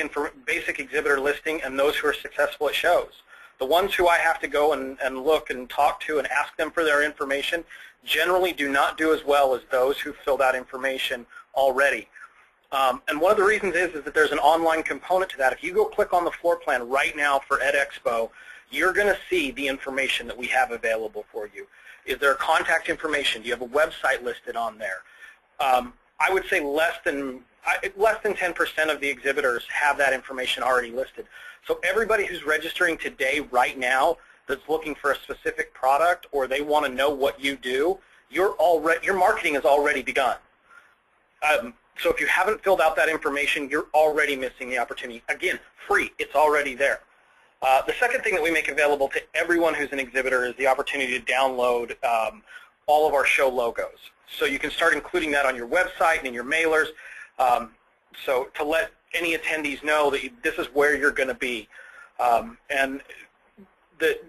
exhibitor listing and those who are successful at shows. The ones who I have to go and look and talk to and ask them for their information generally do not do as well as those who filled out information already. And one of the reasons is that there's an online component to that. If you go click on the floor plan right now for Expo, you're going to see the information that we have available for you. Is there contact information? Do you have a website listed on there? I would say less than 10% of the exhibitors have that information already listed. So everybody who's registering today, right now, that's looking for a specific product or they want to know what you do, your marketing has already begun. So if you haven't filled out that information, you're already missing the opportunity. Again, free, it's already there. The second thing that we make available to everyone who's an exhibitor is the opportunity to download all of our show logos. So you can start including that on your website and in your mailers. So to let any attendees know that this is where you're going to be, and that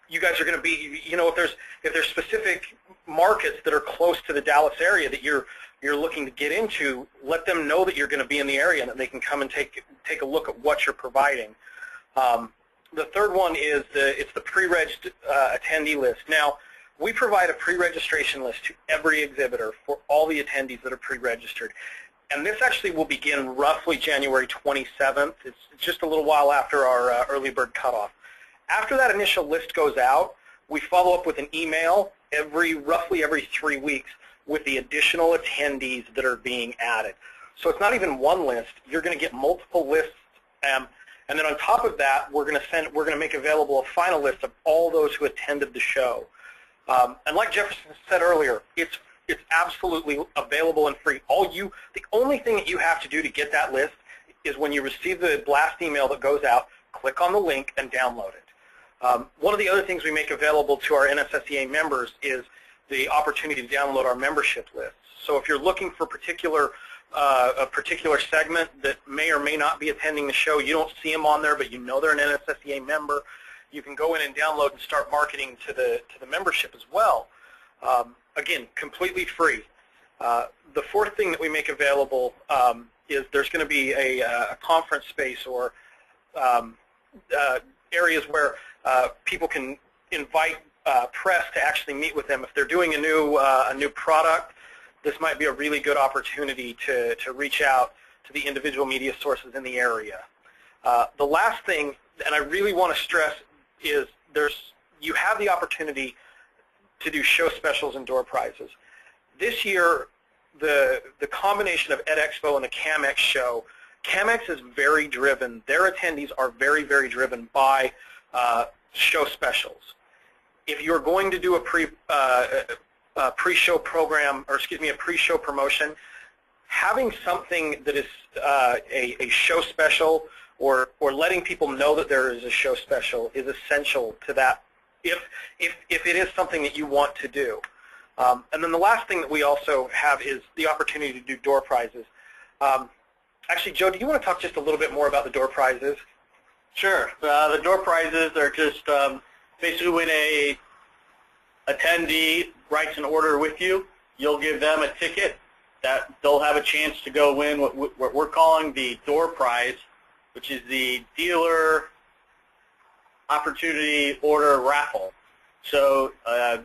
you guys are going to be. You know, if there's specific markets that are close to the Dallas area that you're looking to get into, let them know that you're going to be in the area and that they can come and take a look at what you're providing. The third one is it's the pre-reg attendee list. Now, we provide a pre-registration list to every exhibitor for all the attendees that are pre-registered. And this actually will begin roughly January 27th. It's just a little while after our early bird cutoff. After that initial list goes out, we follow up with an email roughly every 3 weeks with the additional attendees that are being added. So it's not even one list. You're going to get multiple lists. And then on top of that, we're going to make available a final list of all those who attended the show. And like Jefferson said earlier, it's absolutely available and free. The only thing that you have to do to get that list is when you receive the blast email that goes out, click on the link and download it. One of the other things we make available to our NSSEA members is the opportunity to download our membership list. So if you're looking for a particular segment that may or may not be attending the show, you don't see them on there, but you know they're an NSSEA member, you can go in and download and start marketing to the membership as well. Again, completely free. The fourth thing that we make available is there's going to be a conference space or areas where people can invite press to actually meet with them. If they're doing a new product, this might be a really good opportunity to reach out to the individual media sources in the area. The last thing, and I really want to stress, is you have the opportunity to do show specials and door prizes. This year, the combination of Expo and the CAMX show, CAMX is very driven. Their attendees are very, very driven by show specials. If you're going to do a pre-show program, or excuse me, a pre-show promotion, having something that is a show special or letting people know that there is a show special is essential to that if it is something that you want to do. And then the last thing that we also have is the opportunity to do door prizes. Actually, Joe, do you want to talk just a little bit more about the door prizes? Sure. The door prizes are just basically when a attendee writes an order with you, you'll give them a ticket that they'll have a chance to go win what we're calling the door prize, which is the dealer opportunity order raffle. So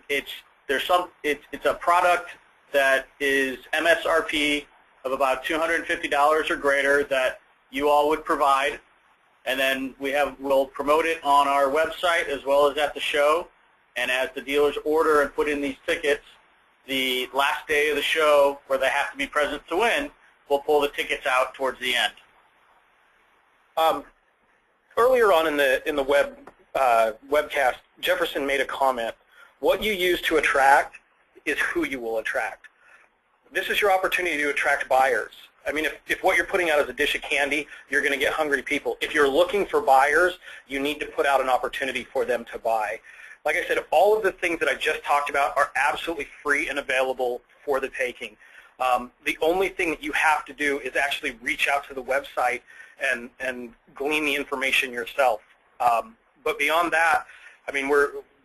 it's a product that is MSRP of about $250 or greater that you all would provide, and then we'll promote it on our website as well as at the show. And as the dealers order and put in these tickets, the last day of the show where they have to be present to win, we'll pull the tickets out towards the end. Earlier on in the webcast, Jefferson made a comment. What you use to attract is who you will attract. This is your opportunity to attract buyers. I mean, if what you're putting out is a dish of candy, you're going to get hungry people. If you're looking for buyers, you need to put out an opportunity for them to buy. Like I said, all of the things that I just talked about are absolutely free and available for the taking. The only thing that you have to do is actually reach out to the website and glean the information yourself. But beyond that, I mean,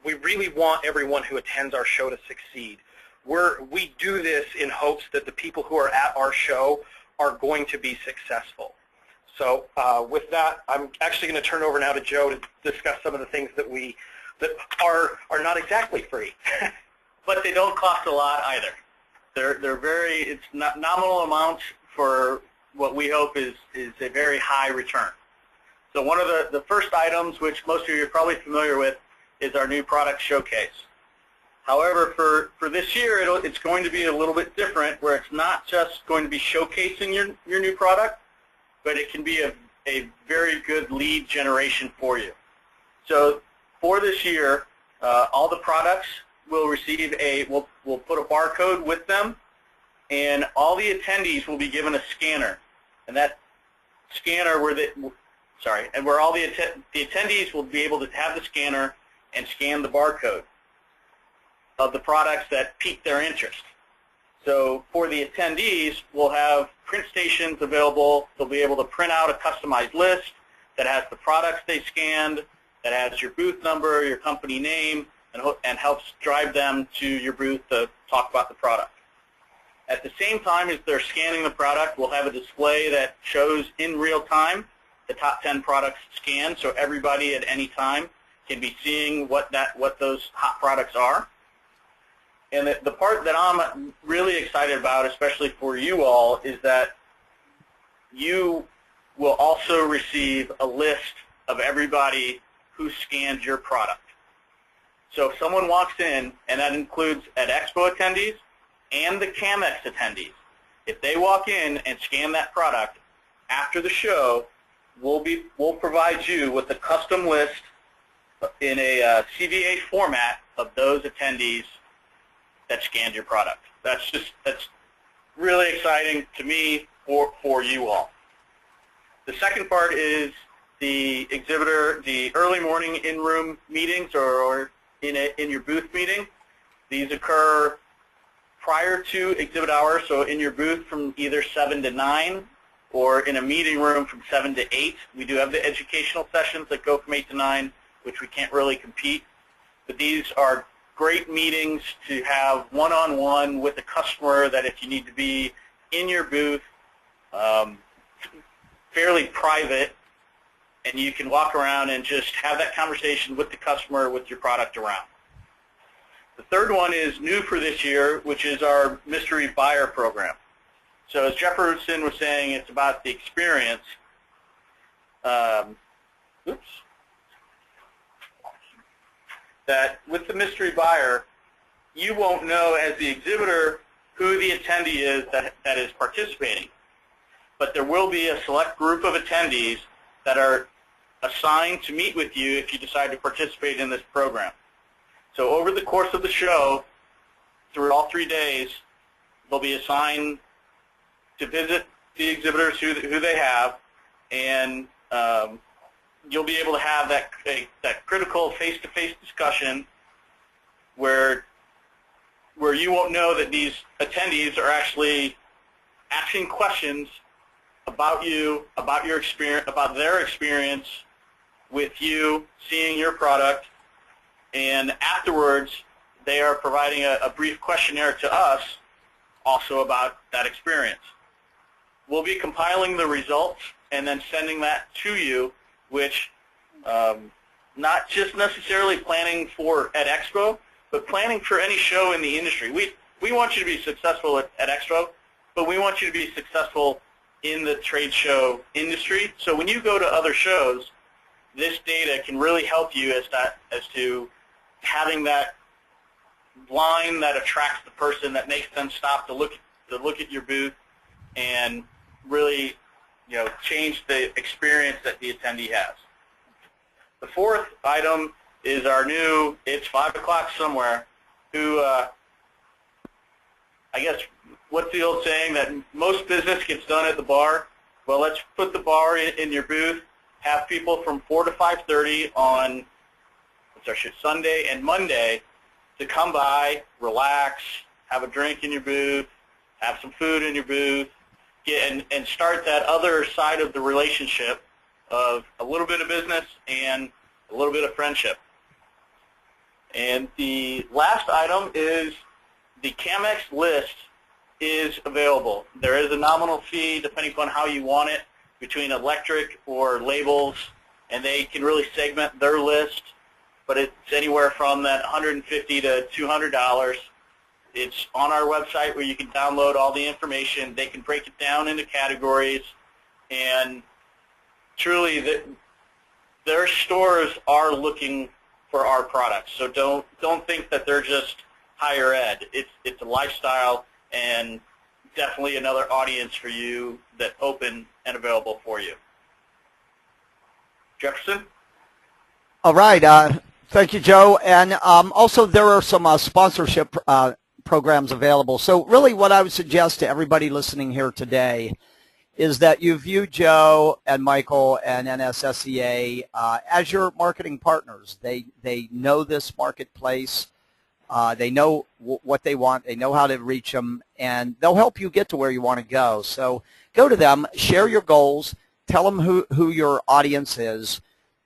we really want everyone who attends our show to succeed. We do this in hopes that the people who are at our show are going to be successful. So with that, I'm actually going to turn over now to Joe to discuss some of the things that are not exactly free. But they don't cost a lot either. It's not nominal amounts for what we hope is a very high return. So one of the first items, which most of you are probably familiar with, is our new product showcase. However, for this year, it's going to be a little bit different, where it's not just going to be showcasing your new product, but it can be a very good lead generation for you. So for this year, all the products will receive we'll put a barcode with them, and all the attendees will be given a scanner. And that scanner where all the attendees will be able to have the scanner and scan the barcode of the products that pique their interest. So for the attendees, we'll have print stations available. They'll be able to print out a customized list that has the products they scanned, that has your booth number, your company name, and helps drive them to your booth to talk about the product. At the same time as they're scanning the product, we'll have a display that shows in real time the top 10 products scanned, so everybody at any time can be seeing what those hot products are. And the part that I'm really excited about, especially for you all, is that you will also receive a list of everybody who scanned your product. So if someone walks in, and that includes at Expo attendees and the CAMEX attendees, if they walk in and scan that product, after the show, we'll provide you with a custom list in a CVA format of those attendees that scanned your product. That's really exciting to me for you all. The second part is the exhibitor, the early morning in-room meetings or in your booth meeting. These occur prior to exhibit hours, so in your booth from either 7 to 9 or in a meeting room from 7 to 8. We do have the educational sessions that go from 8 to 9, which we can't really compete. But these are great meetings to have one-on-one with the customer, that if you need to be in your booth, fairly private, and you can walk around and just have that conversation with the customer with your product around. The third one is new for this year, which is our mystery buyer program. So as Jefferson was saying, it's about the experience. That with the mystery buyer, you won't know as the exhibitor who the attendee is that is participating. But there will be a select group of attendees that are assigned to meet with you if you decide to participate in this program. So over the course of the show, through all 3 days, they'll be assigned to visit the exhibitors who they have, and you'll be able to have that critical face-to-face discussion where you won't know that these attendees are actually asking questions about you, about your experience, about their experience with you, seeing your product, and afterwards they are providing a brief questionnaire to us also about that experience. We'll be compiling the results and then sending that to you, which not just necessarily planning for at Expo, but planning for any show in the industry. We want you to be successful at Expo, but we want you to be successful in the trade show industry. So when you go to other shows, this data can really help you as to having that line that attracts the person, that makes them stop to look at your booth and really, change the experience that the attendee has. The fourth item is our new, it's 5 o'clock somewhere, who, I guess, what's the old saying that most business gets done at the bar? Well, let's put the bar in your booth, have people from 4 to 5:30 on Sunday and Monday to come by, relax, have a drink in your booth, have some food in your booth, and start that other side of the relationship of a little bit of business and a little bit of friendship. And the last item is the CAMEX list is available. There is a nominal fee depending upon how you want it. between electric or labels, and they can really segment their list, but it's anywhere from that $150 to $200. It's on our website where you can download all the information. They can break it down into categories, and truly their stores are looking for our products. So don't think that they're just higher ed. It's a lifestyle and definitely another audience for you that's open and available for you. Jefferson? All right. Thank you, Joe. And also there are some sponsorship programs available. So really what I would suggest to everybody listening here today is that you view Joe and Michael and NSSEA as your marketing partners. They know this marketplace. They know what they want. They know how to reach them, and they'll help you get to where you want to go. So go to them, share your goals, tell them who your audience is,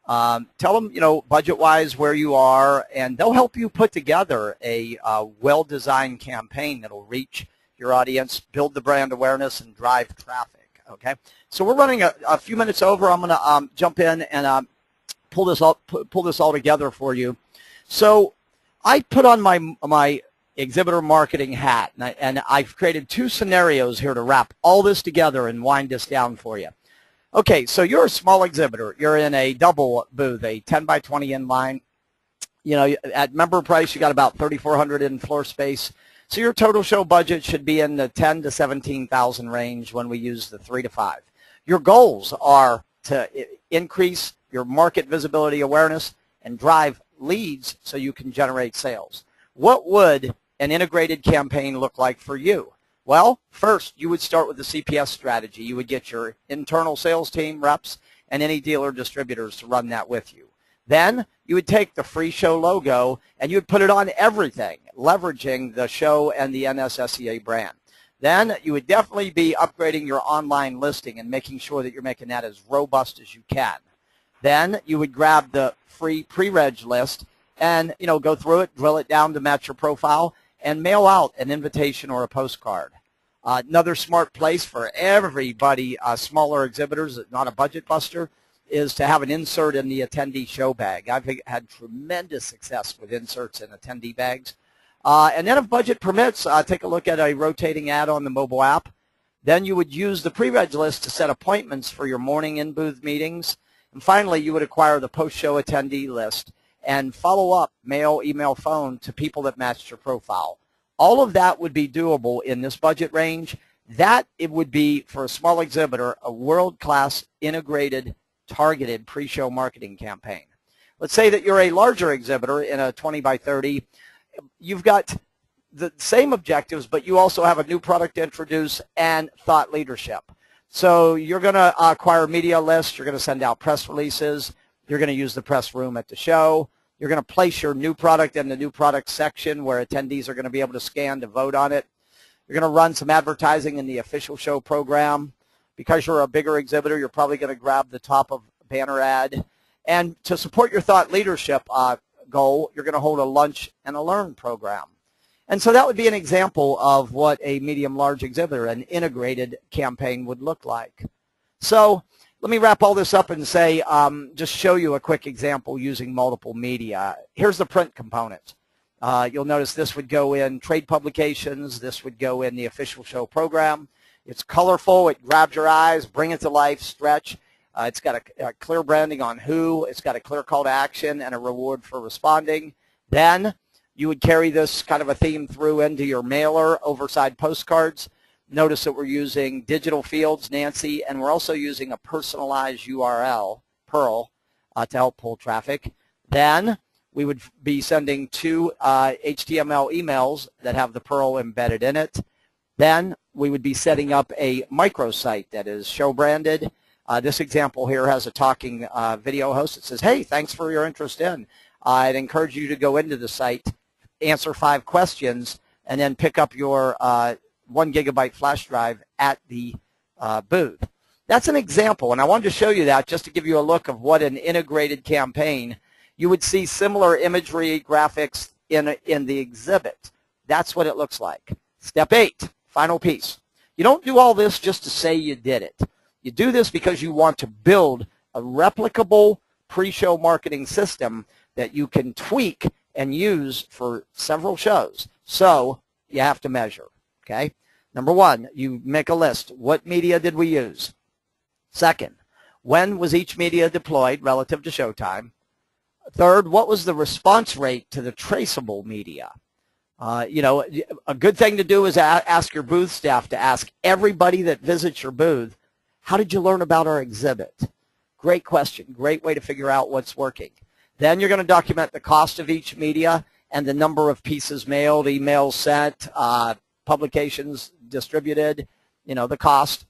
tell them, budget-wise where you are, and they'll help you put together a well-designed campaign that'll reach your audience, build the brand awareness, and drive traffic. Okay, so we're running a few minutes over. I'm going to jump in and pull this all together for you. So I put on my exhibitor marketing hat, and I've created two scenarios here to wrap all this together and wind this down for you. Okay, so you're a small exhibitor. You're in a double booth, a 10 by 20 inline. At member price, you got about 3,400 in floor space. So your total show budget should be in the 10 to 17,000 range when we use the 3 to 5. Your goals are to increase your market visibility awareness and drive leads so you can generate sales. What would an integrated campaign look like for you? Well, first, you would start with the Cps strategy. You would get your internal sales team, reps, and any dealer distributors to run that with you. Then you would take the free show logo and you would put it on everything, leveraging the show and the NSSEA brand. Then you would definitely be upgrading your online listing and making sure that you're making that as robust as you can. Then you would grab the free pre-reg list and go through it, drill it down to match your profile, and mail out an invitation or a postcard. Another smart place for everybody, smaller exhibitors, not a budget buster, is to have an insert in the attendee show bag. I've had tremendous success with inserts in attendee bags. And then if budget permits, take a look at a rotating ad on the mobile app. Then you would use the pre-reg list to set appointments for your morning in-booth meetings. And finally, you would acquire the post-show attendee list and follow up, mail, email, phone, to people that matched your profile. All of that would be doable in this budget range. That, it would be, for a small exhibitor, a world-class integrated targeted pre-show marketing campaign. Let's say that you're a larger exhibitor in a 20 by 30. You've got the same objectives, but you also have a new product to introduce and thought leadership. So you're going to acquire media lists. You're going to send out press releases. You're going to use the press room at the show. You're going to place your new product in the new product section where attendees are going to be able to scan to vote on it. You're going to run some advertising in the official show program. Because you're a bigger exhibitor, you're probably going to grab the top of banner ad. And to support your thought leadership goal, you're going to hold a lunch and a learn program. And so that would be an example of what a medium-large exhibitor, an integrated campaign, would look like. So let me wrap all this up and say, just show you a quick example using multiple media. Here's the print component. You'll notice this would go in trade publications. This would go in the official show program. It's colorful. It grabs your eyes. Bring it to life. Stretch. It's got a clear branding on who. It's got a clear call to action and a reward for responding. Then you would carry this kind of a theme through into your mailer, oversized postcards. Notice that we're using digital fields, Nancy, and we're also using a personalized URL, Pearl, to help pull traffic. Then we would be sending 2 HTML emails that have the Pearl embedded in it. Then we would be setting up a microsite that is show branded. This example here has a talking video host that says, hey, thanks for your interest in. I'd encourage you to go into the site, answer 5 questions, and then pick up your 1 gigabyte flash drive at the booth. That's an example, and I wanted to show you that just to give you a look of what an integrated campaign. You would see similar imagery, graphics in the exhibit. That's what it looks like. Step 8. Final piece. You don't do all this just to say you did it. You do this because you want to build a replicable pre-show marketing system that you can tweak and use for several shows. So you have to measure, okay? Number one, you make a list. What media did we use? Second, when was each media deployed relative to showtime? Third, what was the response rate to the traceable media? You know, a good thing to do is ask your booth staff to ask everybody that visits your booth, how did you learn about our exhibit? Great question. Great way to figure out what's working. Then you're going to document the cost of each media and the number of pieces mailed, emails sent, publications distributed, you know, the cost.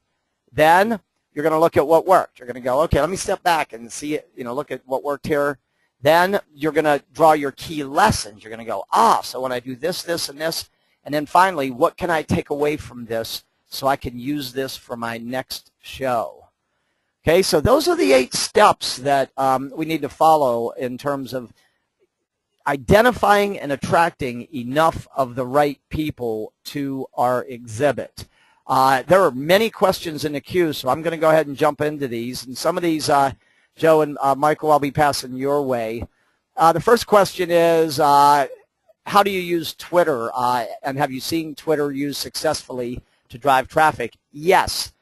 Then you're going to look at what worked. You're going to go, okay, let me step back and see it, you know, look at what worked here. Then you're going to draw your key lessons. You're going to go, so when I do this, this, and this, and then finally, what can I take away from this so I can use this for my next show? Okay, so those are the 8 steps that we need to follow in terms of identifying and attracting enough of the right people to our exhibit. There are many questions in the queue, so I'm going to go ahead and jump into these. And some of these, Joe and Michael, I'll be passing your way. The first question is, how do you use Twitter? And have you seen Twitter used successfully to drive traffic? Yes.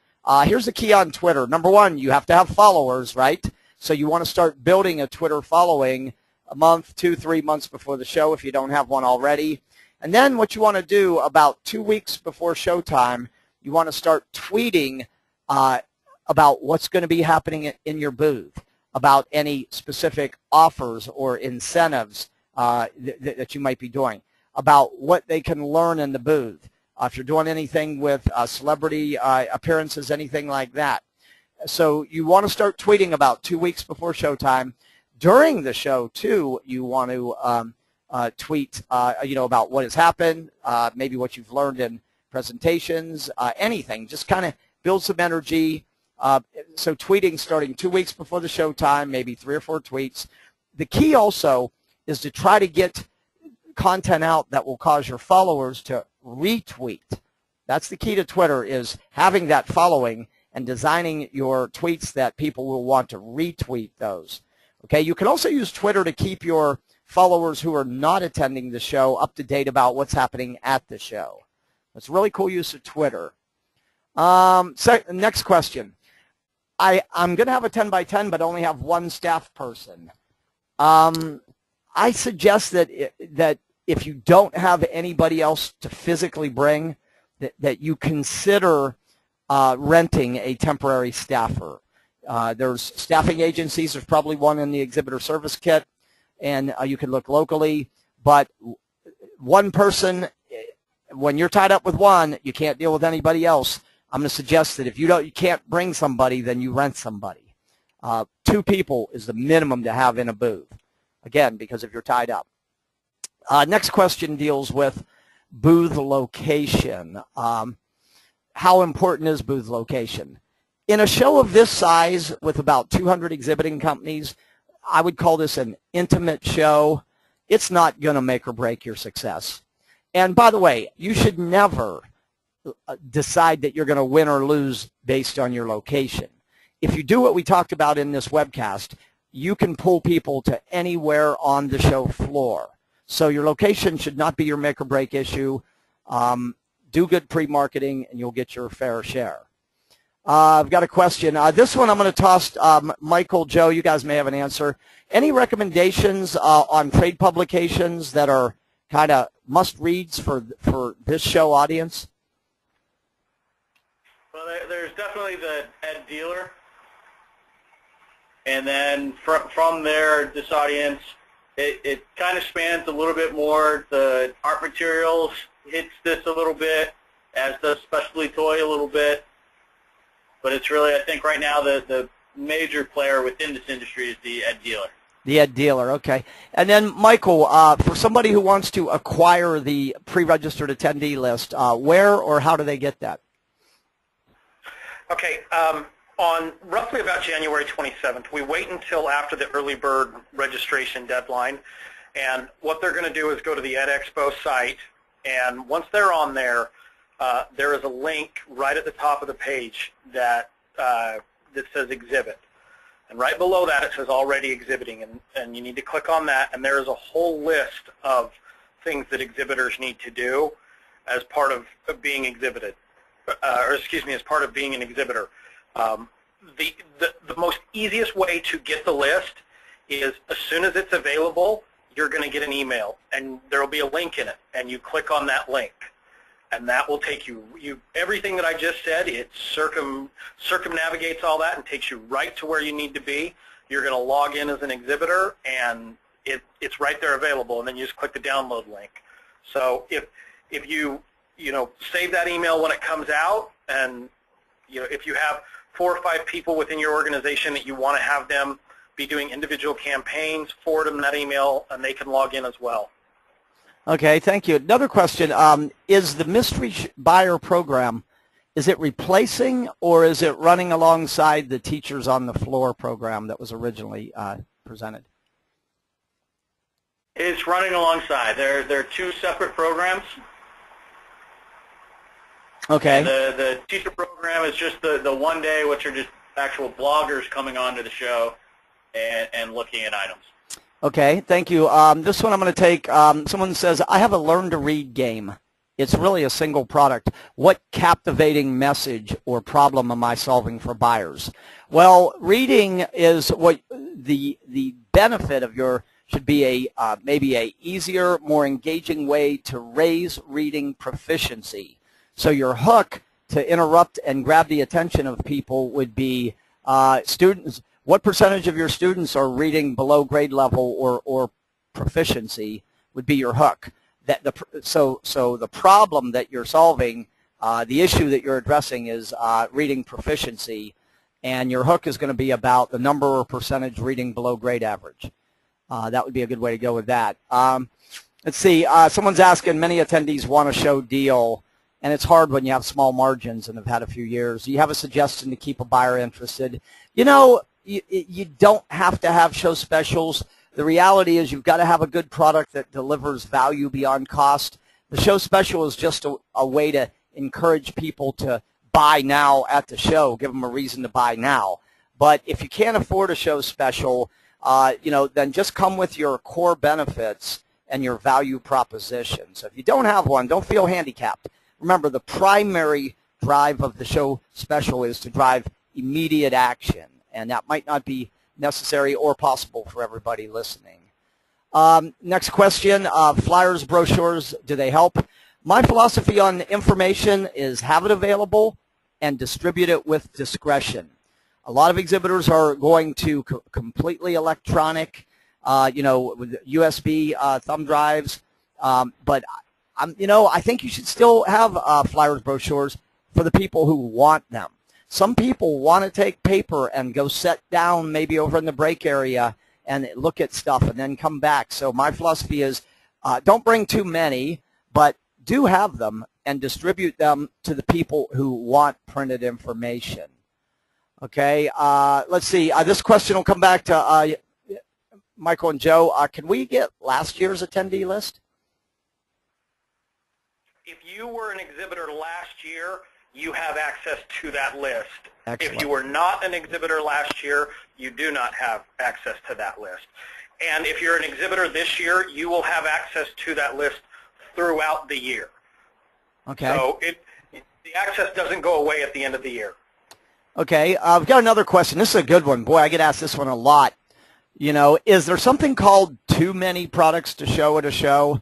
Here's the key on Twitter. Number one, you have to have followers, right? So you want to start building a Twitter following a month, 2, 3 months before the show if you don't have one already. And then what you want to do about 2 weeks before showtime, you want to start tweeting about what's going to be happening in your booth, about any specific offers or incentives that you might be doing, about what they can learn in the booth. If you're doing anything with celebrity appearances, anything like that. So you want to start tweeting about 2 weeks before showtime. During the show, too, you want to tweet, you know, about what has happened, maybe what you've learned in presentations, anything. Just kind of build some energy. So tweeting starting 2 weeks before the showtime, maybe 3 or 4 tweets. The key also is to try to get content out that will cause your followers to retweet. That's the key to Twitter, is having that following and designing your tweets that people will want to retweet those. Okay, you can also use Twitter to keep your followers who are not attending the show up to date about what's happening at the show. That's a really cool use of Twitter. Next question. I'm going to have a 10 by 10, but only have one staff person. I suggest that if you don't have anybody else to physically bring, that you consider renting a temporary staffer. There's staffing agencies. There's probably one in the exhibitor service kit, and you can look locally. But one person, when you're tied up with one, you can't deal with anybody else. I'm going to suggest that if you can't bring somebody, then you rent somebody. 2 people is the minimum to have in a booth. Again, because if you're tied up. Next question deals with booth location. How important is booth location? In a show of this size with about 200 exhibiting companies, I would call this an intimate show. It's not going to make or break your success. And by the way, you should never decide that you're going to win or lose based on your location. If you do what we talked about in this webcast, you can pull people to anywhere on the show floor. So your location should not be your make or break issue. Do good pre-marketing and you'll get your fair share. I've got a question. This one I'm going to toss Michael, Joe, you guys may have an answer. Any recommendations on trade publications that are kind of must-reads for this show audience? Well, there's definitely the Ed Dealer. And then from there, this audience, it kind of spans a little bit more. The art materials hits this a little bit, as does specialty toy a little bit. But it's really, I think right now, the major player within this industry is the Ed Dealer. The Ed Dealer, okay. And then, Michael, for somebody who wants to acquire the pre-registered attendee list, where or how do they get that? Okay, on roughly about January 27th, we wait until after the early bird registration deadline, and what they're going to do is go to the Ed Expo site, and once they're on there, there is a link right at the top of the page that that says Exhibit. And right below that it says Already Exhibiting, and you need to click on that, and there is a whole list of things that exhibitors need to do as part of being exhibited, or excuse me, as part of being an exhibitor. The most easiest way to get the list is as soon as it's available, you're going to get an email, and there will be a link in it, and you click on that link, and that will take you everything that I just said. It circumnavigates all that and takes you right to where you need to be. You're going to log in as an exhibitor, and it's right there available, and then you just click the download link. So if you save that email when it comes out, and if you have 4 or 5 people within your organization that you want to have them be doing individual campaigns, forward them that email, and they can log in as well. Okay, thank you. Another question, is the mystery buyer program, is it replacing or is it running alongside the Teachers on the Floor program that was originally presented? It's running alongside. They're 2 separate programs. Okay. And the teacher program is just the one day, which are just actual bloggers coming onto the show and looking at items. Okay, thank you. This one I'm going to take, someone says, I have a Learn to Read game. It's really a single product. What captivating message or problem am I solving for buyers? Well, reading is what the benefit of your should be maybe a easier, more engaging way to raise reading proficiency. So your hook to interrupt and grab the attention of people would be students. What percentage of your students are reading below grade level or proficiency would be your hook. So the problem that you're solving, the issue that you're addressing is reading proficiency, and your hook is going to be about the number or percentage reading below grade average. That would be a good way to go with that. Let's see. Someone's asking, many attendees want a show deal, and it's hard when you have small margins and have had a few years. Do you have a suggestion to keep a buyer interested? You don't have to have show specials. The reality is you've got to have a good product that delivers value beyond cost. The show special is just a way to encourage people to buy now at the show, give them a reason to buy now. But if you can't afford a show special, then just come with your core benefits and your value proposition. So if you don't have one, don't feel handicapped. Remember, the primary drive of the show special is to drive immediate action, and that might not be necessary or possible for everybody listening. Next question, flyers, brochures, do they help? My philosophy on information is have it available and distribute it with discretion. A lot of exhibitors are going to completely electronic, with USB thumb drives, but I think you should still have flyers, brochures for the people who want them. Some people want to take paper and go sit down maybe over in the break area and look at stuff and then come back. So my philosophy is don't bring too many, but do have them and distribute them to the people who want printed information. Okay, let's see. This question will come back to Michael and Joe. Can we get last year's attendee list? If you were an exhibitor last year, you have access to that list. Excellent. If you were not an exhibitor last year, you do not have access to that list. And if you're an exhibitor this year, you will have access to that list throughout the year. Okay. So the access doesn't go away at the end of the year. Okay, I've got another question. This is a good one. Boy, I get asked this one a lot. Is there something called too many products to show at a show?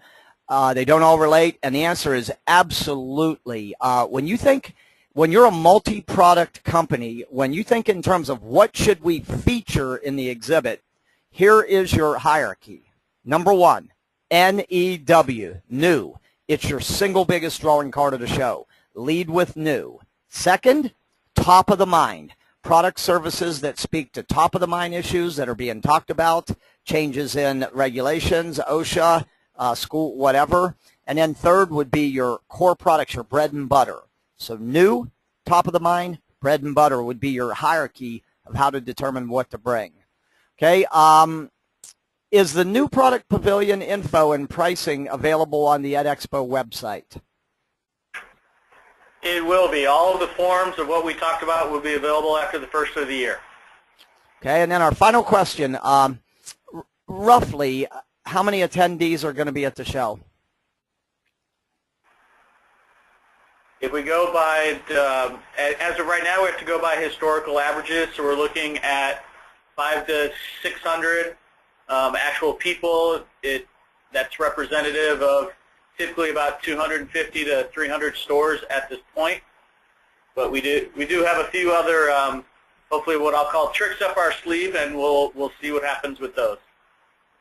They don't all relate, and the answer is absolutely. When you're a multi-product company, when you think in terms of what should we feature in the exhibit, here is your hierarchy. Number 1, NEW, new. It's your single biggest drawing card of the show. Lead with new. Second, top of the mind. Product services that speak to top of the mind issues that are being talked about, changes in regulations, OSHA, school, whatever. And then third would be your core products, your bread and butter. So new, top of the mind, bread and butter would be your hierarchy of how to determine what to bring. Okay, is the new product pavilion info and pricing available on the Expo website? It will be. All of the forms of what we talked about will be available after the first of the year. Okay, and then our final question, roughly how many attendees are going to be at the show? If we go by, as of right now, we have to go by historical averages, so we're looking at 500 to 600 actual people. That's representative of typically about 250 to 300 stores at this point. But we do have a few other, hopefully what I'll call tricks up our sleeve, and we'll see what happens with those.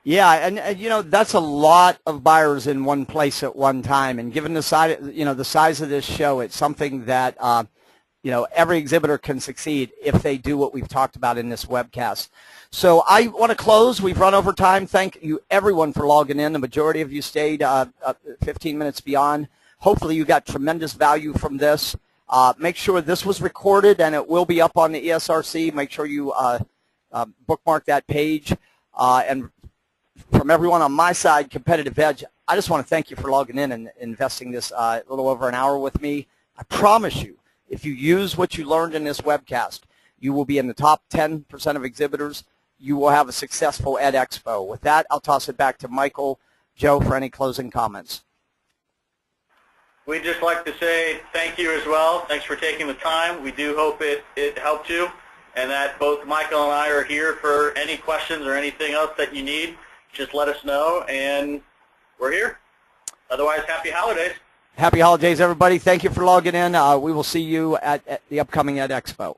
Yeah, and you know, that's a lot of buyers in one place at one time, and given the size, the size of this show, it's something that every exhibitor can succeed if they do what we've talked about in this webcast. So I want to close. We've run over time. Thank you, everyone, for logging in. The majority of you stayed 15 minutes beyond. Hopefully you got tremendous value from this. Make sure this was recorded, and it will be up on the ESRC. Make sure you bookmark that page. And from everyone on my side, Competitive Edge, I just want to thank you for logging in and investing this a little over an hour with me. I promise you, if you use what you learned in this webcast, you will be in the top 10% of exhibitors. You will have a successful Ed Expo. With that, I'll toss it back to Michael, Joe, for any closing comments. We'd just like to say thank you as well. Thanks for taking the time. We do hope it helped you, and that both Michael and I are here for any questions or anything else that you need. Just let us know, and we're here. Otherwise, happy holidays. Happy holidays, everybody. Thank you for logging in. We will see you at the upcoming Ed Expo.